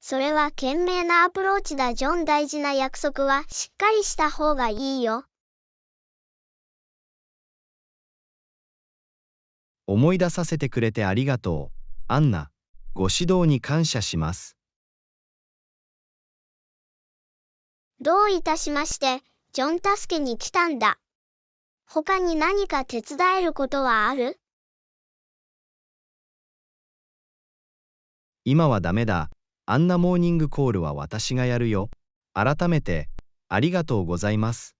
それは賢明なアプローチだ。ジョン。大事な約束はしっかりした方がいいよ。思い出させてくれてありがとう、アンナ。ご指導に感謝します。どういたしまして、ジョン。助けに来たんだ。他に何か手伝えることはある？今はダメだ。あんなモーニングコールは私がやるよ。改めて、ありがとうございます。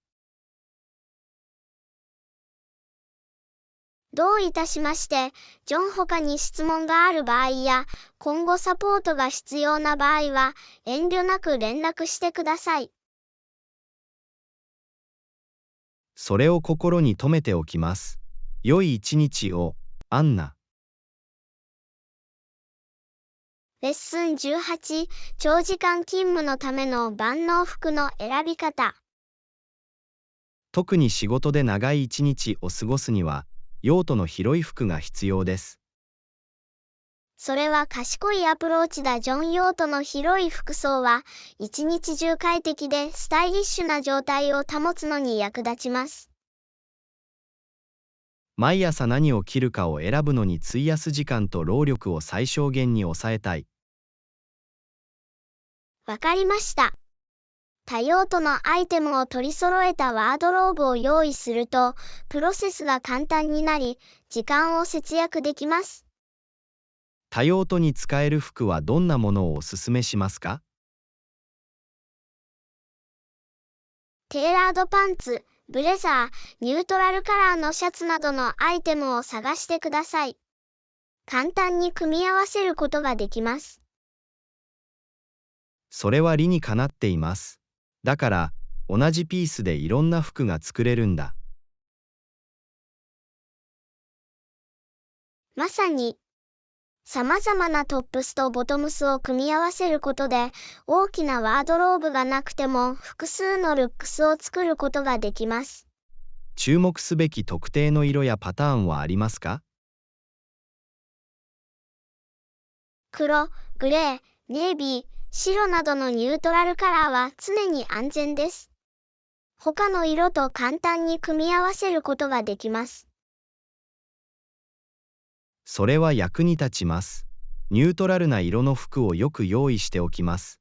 どういたしまして、ジョン。他に質問がある場合や、今後サポートが必要な場合は、遠慮なく連絡してください。それを心に留めておきます。良い一日を、アンナ。レッスン18、長時間勤務のための万能服の選び方。特に仕事で長い一日を過ごすには、用途の広い服が必要です。それは賢いアプローチだ。ジョン。用途の広い服装は、一日中快適でスタイリッシュな状態を保つのに役立ちます。毎朝何を着るかを選ぶのに費やす時間と労力を最小限に抑えたい。わかりました。多用途のアイテムを取り揃えたワードローブを用意すると、プロセスが簡単になり、時間を節約できます。多用途に使える服はどんなものをおすすめしますか？テーラードパンツ、ブレザー、ニュートラルカラーのシャツなどのアイテムを探してください。簡単に組み合わせることができます。それは理にかなっています。だから、同じピースでいろんな服が作れるんだ。まさに、様々なトップスとボトムスを組み合わせることで、大きなワードローブがなくても複数のルックスを作ることができます。注目すべき特定の色やパターンはありますか？黒、グレー、ネイビー、白などのニュートラルカラーは常に安全です。他の色と簡単に組み合わせることができます。それは役に立ちます。ニュートラルな色の服をよく用意しておきます。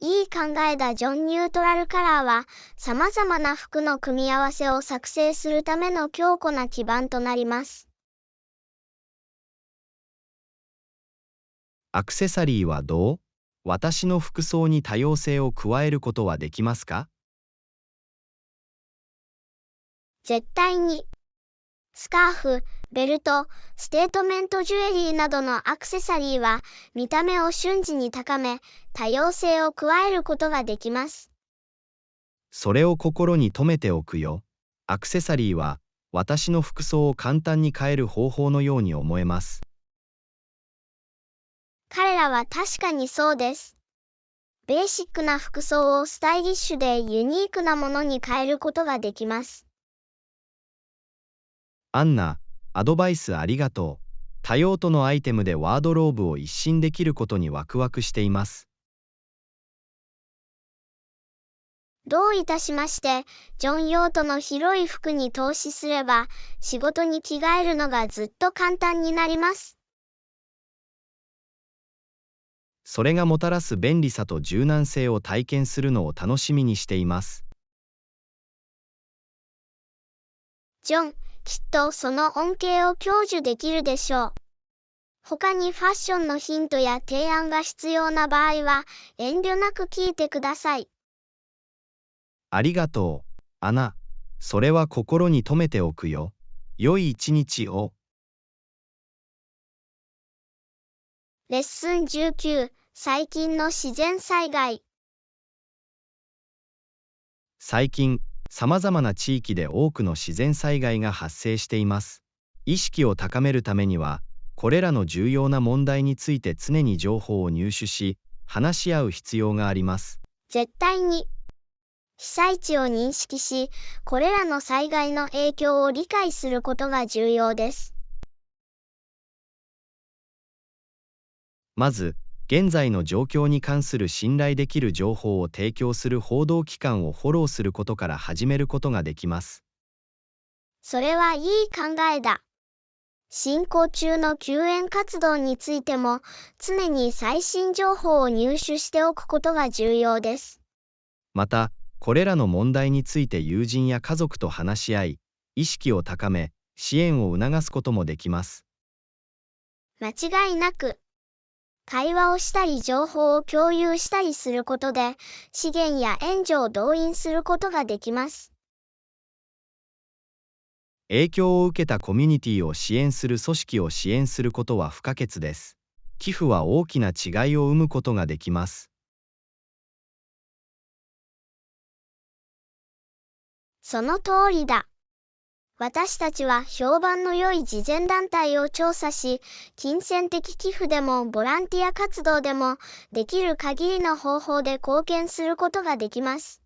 いい考えだ。ジョン・ニュートラルカラーは、様々な服の組み合わせを作成するための強固な基盤となります。アクセサリーはどう？私の服装に多様性を加えることはできますか？絶対に。スカーフ、ベルト、ステートメントジュエリーなどのアクセサリーは、見た目を瞬時に高め、多様性を加えることができます。それを心に留めておくよ。アクセサリーは、私の服装を簡単に変える方法のように思えます。彼らは確かにそうです。ベーシックな服装をスタイリッシュでユニークなものに変えることができます。アンナ、アドバイスありがとう。多用途のアイテムでワードローブを一新できることにワクワクしています。どういたしまして。ジョン用途の広い服に投資すれば、仕事に着替えるのがずっと簡単になります。それがもたらす便利さと柔軟性を体験するのを楽しみにしています。ジョン、きっとその恩恵を享受できるでしょう。他にファッションのヒントや提案が必要な場合は、遠慮なく聞いてください。ありがとう、アナ。それは心に留めておくよ。良い一日を。レッスン19、最近の自然災害。最近、さまざまな地域で多くの自然災害が発生しています。意識を高めるためには、これらの重要な問題について常に情報を入手し、話し合う必要があります。絶対に。被災地を認識し、これらの災害の影響を理解することが重要です。まず、現在の状況に関する信頼できる情報を提供する報道機関をフォローすることから始めることができます。それはいい考えだ。進行中の救援活動についても、常に最新情報を入手しておくことが重要です。また、これらの問題について友人や家族と話し合い、意識を高め、支援を促すこともできます。間違いなく、会話をしたり情報を共有したりすることで、資源や援助を動員することができます。影響を受けたコミュニティを支援する組織を支援することは不可欠です。寄付は大きな違いを生むことができます。その通りだ。私たちは評判の良い慈善団体を調査し、金銭的寄付でもボランティア活動でも、できる限りの方法で貢献することができます。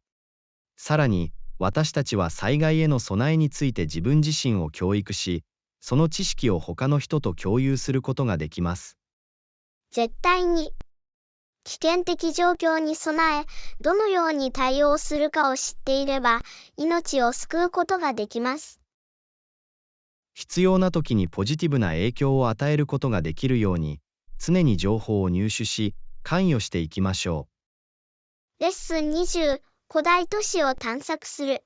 さらに、私たちは災害への備えについて自分自身を教育し、その知識を他の人と共有することができます。絶対に。危険的状況に備え、どのように対応するかを知っていれば、命を救うことができます。必要な時にポジティブな影響を与えることができるように、常に情報を入手し、関与していきましょう。レッスン20、古代都市を探索する。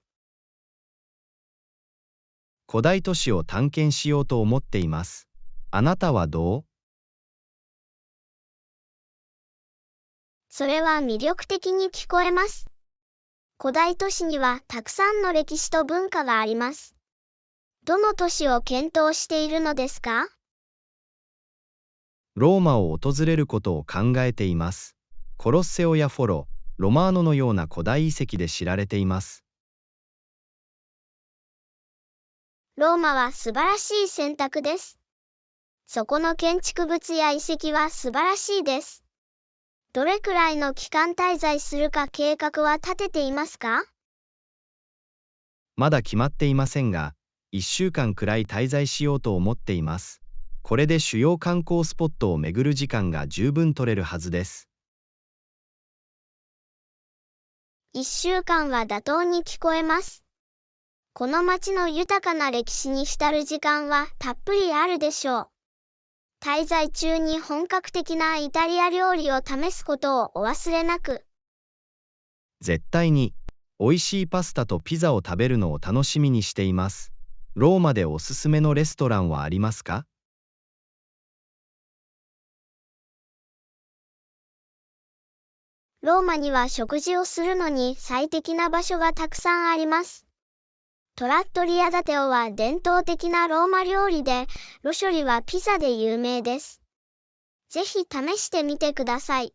古代都市を探検しようと思っています。あなたはどう？それは魅力的に聞こえます。古代都市にはたくさんの歴史と文化があります。どの都市を検討しているのですか？ローマを訪れることを考えています。コロッセオやフォロ、ロマーノのような古代遺跡で知られています。ローマは素晴らしい選択です。そこの建築物や遺跡は素晴らしいです。どれくらいの期間滞在するか計画は立てていますか？まだ決まっていませんが、1週間くらい滞在しようと思っています。これで主要観光スポットを巡る時間が十分取れるはずです。1週間は妥当に聞こえます。この街の豊かな歴史に浸る時間はたっぷりあるでしょう。滞在中に本格的なイタリア料理を試すことをお忘れなく。絶対に、美味しいパスタとピザを食べるのを楽しみにしています。ローマでおすすめのレストランはありますか？ローマには食事をするのに最適な場所がたくさんあります。トラットリアダテオは伝統的なローマ料理で、ロショリはピザで有名です。ぜひ試してみてください。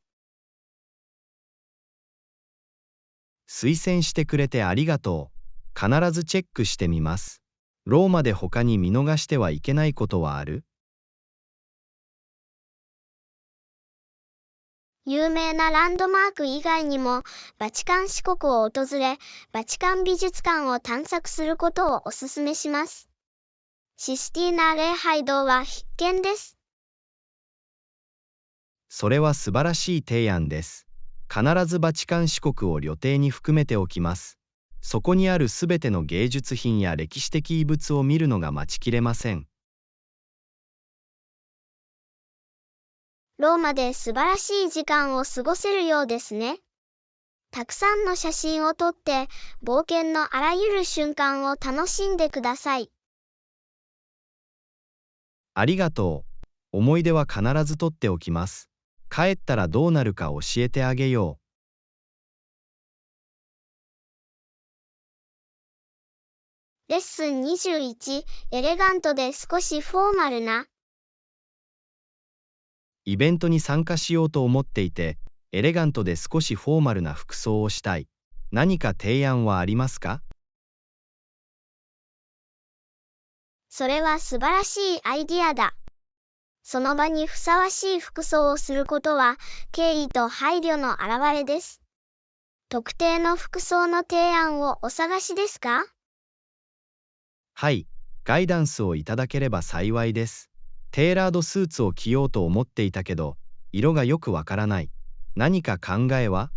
推薦してくれてありがとう。必ずチェックしてみます。ローマで他に見逃してはいけないことはある？有名なランドマーク以外にも、バチカン市国を訪れ、バチカン美術館を探索することをお勧めします。システィーナ礼拝堂は必見です。それは素晴らしい提案です。必ずバチカン市国を旅程に含めておきます。そこにあるすべての芸術品や歴史的遺物を見るのが待ちきれません。ローマで素晴らしい時間を過ごせるようですね。たくさんの写真を撮って、冒険のあらゆる瞬間を楽しんでください。ありがとう。思い出は必ず取っておきます。帰ったらどうなるか教えてあげよう。レッスン21、エレガントで少しフォーマルな。イベントに参加しようと思っていて、エレガントで少しフォーマルな服装をしたい。何か提案はありますか？それは素晴らしいアイディアだ。その場にふさわしい服装をすることは、敬意と配慮の表れです。特定の服装の提案をお探しですか？はい、ガイダンスをいただければ幸いです。テーラードスーツを着ようと思っていたけど、色がよくわからない。何か考えは？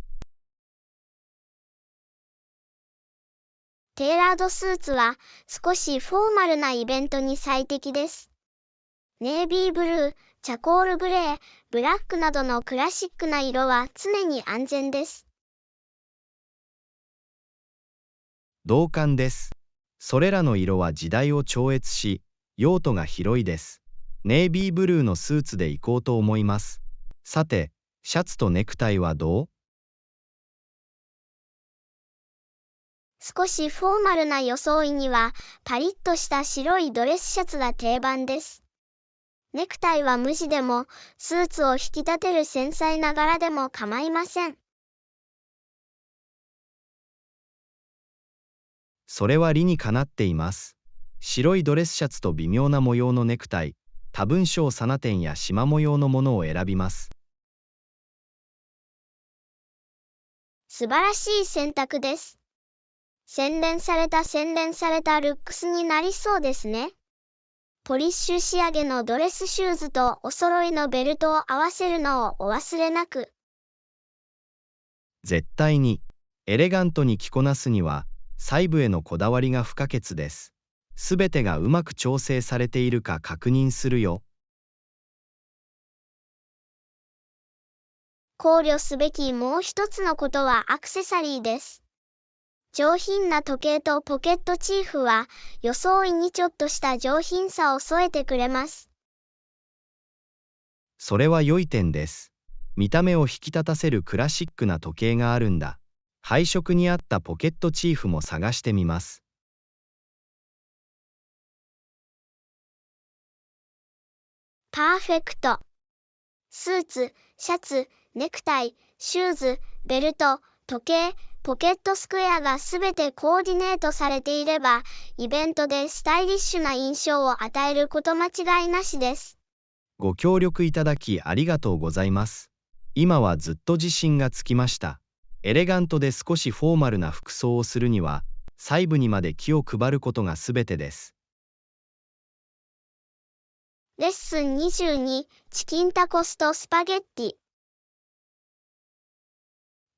テーラードスーツは少しフォーマルなイベントに最適です。ネイビーブルー、チャコールグレー、ブラックなどのクラシックな色は常に安全です。同感です。それらの色は時代を超越し、用途が広いです。ネイビーブルーのスーツで行こうと思います。さて、シャツとネクタイはどう？少しフォーマルな装いには、パリッとした白いドレスシャツが定番です。ネクタイは無地でも、スーツを引き立てる繊細な柄でも構いません。それは理にかなっています。白いドレスシャツと微妙な模様のネクタイ、多文章サナテンや縞模様のものを選びます。素晴らしい選択です。洗練されたルックスになりそうですね。ポリッシュ仕上げのドレスシューズとお揃いのベルトを合わせるのをお忘れなく。絶対に、エレガントに着こなすには、細部へのこだわりが不可欠です。すべてがうまく調整されているか確認するよ。考慮すべきもう一つのことはアクセサリーです。上品な時計とポケットチーフは、装いにちょっとした上品さを添えてくれます。それは良い点です。見た目を引き立たせるクラシックな時計があるんだ。配色に合ったポケットチーフも探してみます。パーフェクト。スーツ、シャツ、ネクタイ、シューズ、ベルト、時計、ポケットスクエアがすべてコーディネートされていれば、イベントでスタイリッシュな印象を与えること間違いなしです。ご協力いただきありがとうございます。今はずっと自信がつきました。エレガントで少しフォーマルな服装をするには、細部にまで気を配ることがすべてです。レッスン22、チキンタコスとスパゲッティ。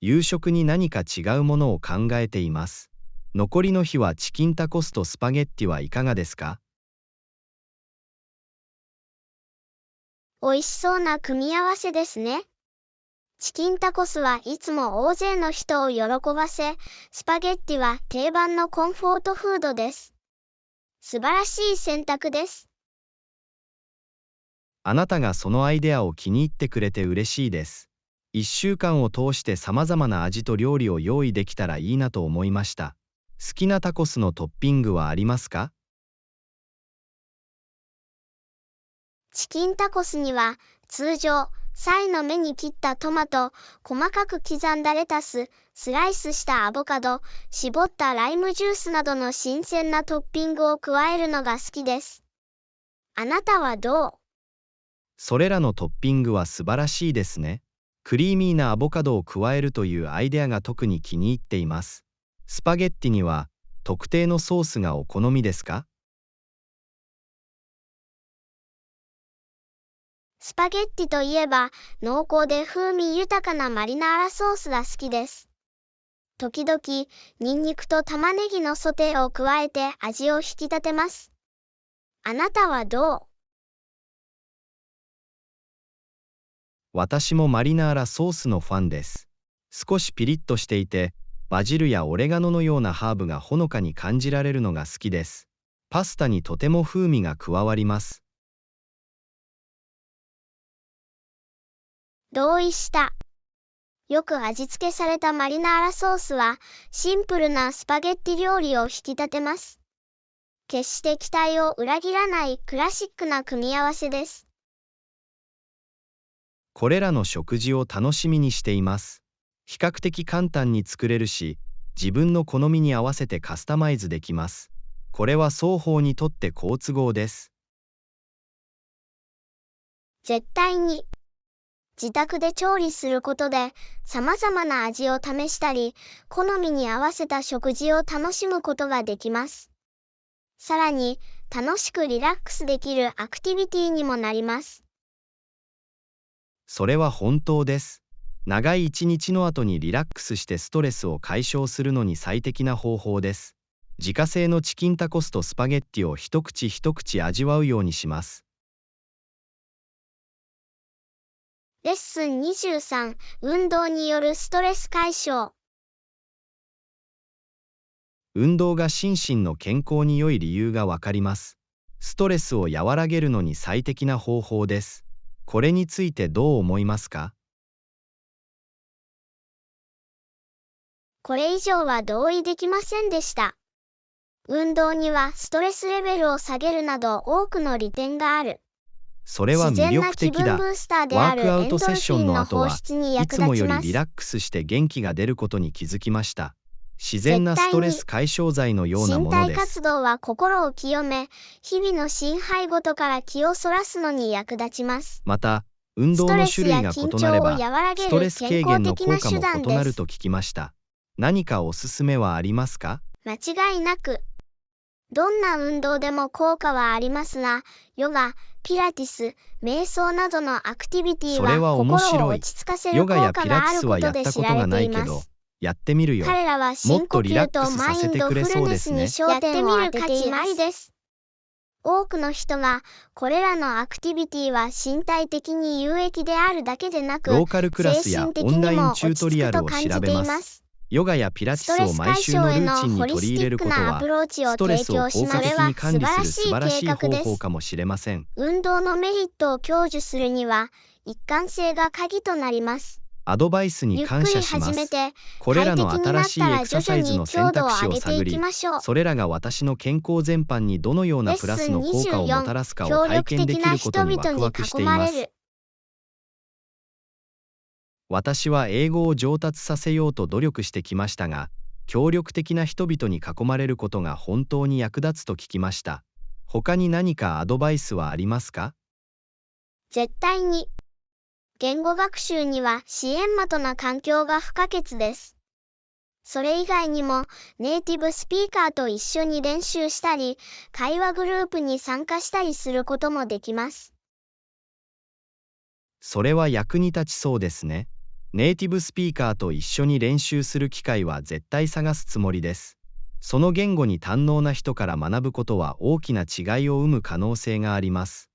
夕食に何か違うものを考えています。残りの日はチキンタコスとスパゲッティはいかがですか？美味しそうな組み合わせですね。チキンタコスはいつも大勢の人を喜ばせ、スパゲッティは定番のコンフォートフードです。素晴らしい選択です。あなたがそのアイデアを気に入ってくれて嬉しいです。1週間を通して様々な味と料理を用意できたらいいなと思いました。好きなタコスのトッピングはありますか？チキンタコスには通常、サイの目に切ったトマト、細かく刻んだレタス、スライスしたアボカド、絞ったライムジュースなどの新鮮なトッピングを加えるのが好きです。あなたはどう？それらのトッピングは素晴らしいですね。クリーミーなアボカドを加えるというアイデアが特に気に入っています。スパゲッティには特定のソースがお好みですか？スパゲッティといえば、濃厚で風味豊かなマリナーラソースが好きです。時々、ニンニクと玉ねぎのソテーを加えて味を引き立てます。あなたはどう？私もマリナーラソースのファンです。少しピリッとしていて、バジルやオレガノのようなハーブがほのかに感じられるのが好きです。パスタにとても風味が加わります。同意した。よく味付けされたマリナーラソースは、シンプルなスパゲッティ料理を引き立てます。決して期待を裏切らないクラシックな組み合わせです。これらの食事を楽しみにしています。比較的簡単に作れるし、自分の好みに合わせてカスタマイズできます。これは双方にとって好都合です。絶対に。自宅で調理することで、様々な味を試したり、好みに合わせた食事を楽しむことができます。さらに、楽しくリラックスできるアクティビティにもなります。それは本当です。長い一日の後にリラックスしてストレスを解消するのに最適な方法です。自家製のチキンタコスとスパゲッティを一口一口味わうようにします。レッスン23、運動によるストレス解消。運動が心身の健康に良い理由がわかります。ストレスを和らげるのに最適な方法です。これについてどう思いますか？これ以上は同意できませんでした。運動にはストレスレベルを下げるなど多くの利点がある。それは魅力的だ。ワークアウトセッションの後はいつもよりリラックスして元気が出ることに気づきました。自然なストレス解消剤のようなものです。身体活動は心を清め、日々の心配事から気をそらすのに役立ちます。また、運動の種類が異なれば、ストレス軽減の効果も異なると聞きました。何かおすすめはありますか？間違いなく。どんな運動でも効果はありますが、ヨガ、ピラティス、瞑想などのアクティビティは心を落ち着かせる効果があることで知られています。やってみるよ。彼らは深呼吸とマインドフルネスに焦点を当てています。多くの人がこれらのアクティビティは身体的に有益であるだけでなく、ローカルクラスやオンラインチュートリアルを調べます。ヨガやピラティスを毎週のルーチンに取り入れることは、ストレスを効果的に管理する素晴らしい方法かもしれません。運動のメリットを享受するには、一貫性が鍵となります。アドバイスに感謝します。これらの新しいエクササイズの選択肢を探り、それらが私の健康全般にどのようなプラスの効果をもたらすかを体験できることにワクワクしています。私は英語を上達させようと努力してきましたが、協力的な人々に囲まれることが本当に役立つと聞きました。他に何かアドバイスはありますか？絶対に。言語学習には支援的な環境が不可欠です。それ以外にも、ネイティブスピーカーと一緒に練習したり、会話グループに参加したりすることもできます。それは役に立ちそうですね。ネイティブスピーカーと一緒に練習する機会は絶対探すつもりです。その言語に堪能な人から学ぶことは大きな違いを生む可能性があります。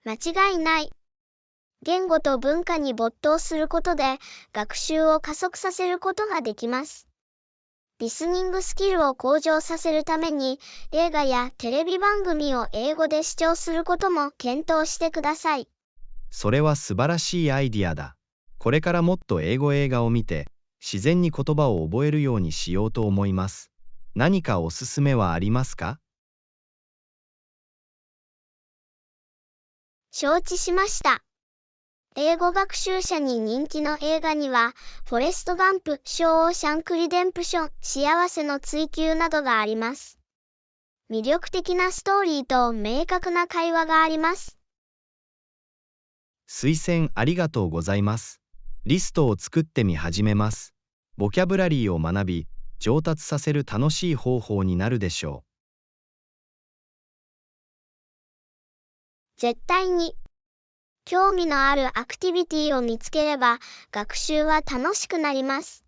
間違いない。言語と文化に没頭することで、学習を加速させることができます。リスニングスキルを向上させるために、映画やテレビ番組を英語で視聴することも検討してください。それは素晴らしいアイディアだ。これからもっと英語映画を見て、自然に言葉を覚えるようにしようと思います。何かおすすめはありますか？承知しました。英語学習者に人気の映画には、フォレスト・ガンプ、ショーシャンク・リデンプション、幸せの追求などがあります。魅力的なストーリーと明確な会話があります。推薦ありがとうございます。リストを作ってみ始めます。ボキャブラリーを学び、上達させる楽しい方法になるでしょ絶対に。興味のあるアクティビティを見つければ、学習は楽しくなります。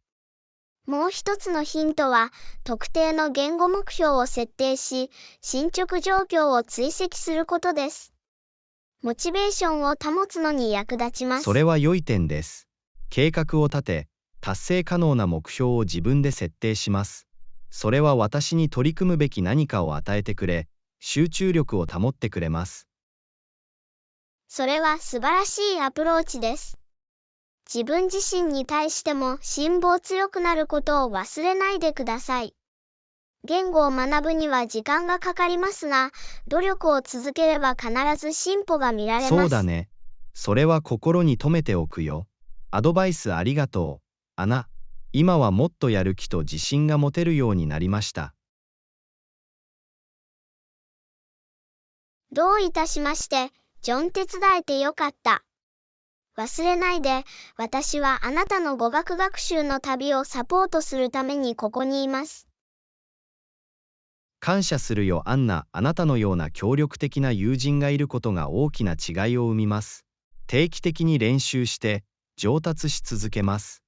もう一つのヒントは、特定の言語目標を設定し、進捗状況を追跡することです。モチベーションを保つのに役立ちまう。す。それは良い点です。計画を立て、達成可能な目標を自分で設定します。それは私に取り組むべき何かを与えてくれ、集中力を保ってくれます。それは素晴らしいアプローチです。自分自身に対しても辛抱強くなることを忘れないでください。言語を学ぶには時間がかかりますが、努力を続ければ必ず進歩が見られます。そうだね。それは心に留めておくよ。アドバイスありがとう、アナ。今はもっとやる気と自信が持てるようになりました。どういたしまして、ジョン手伝えてよかった。忘れないで、私はあなたの語学学習の旅をサポートするためにここにいます。感謝するよアンナ。あなたのような協力的な友人がいることが大きな違いを生みます。定期的に練習して上達し続けます。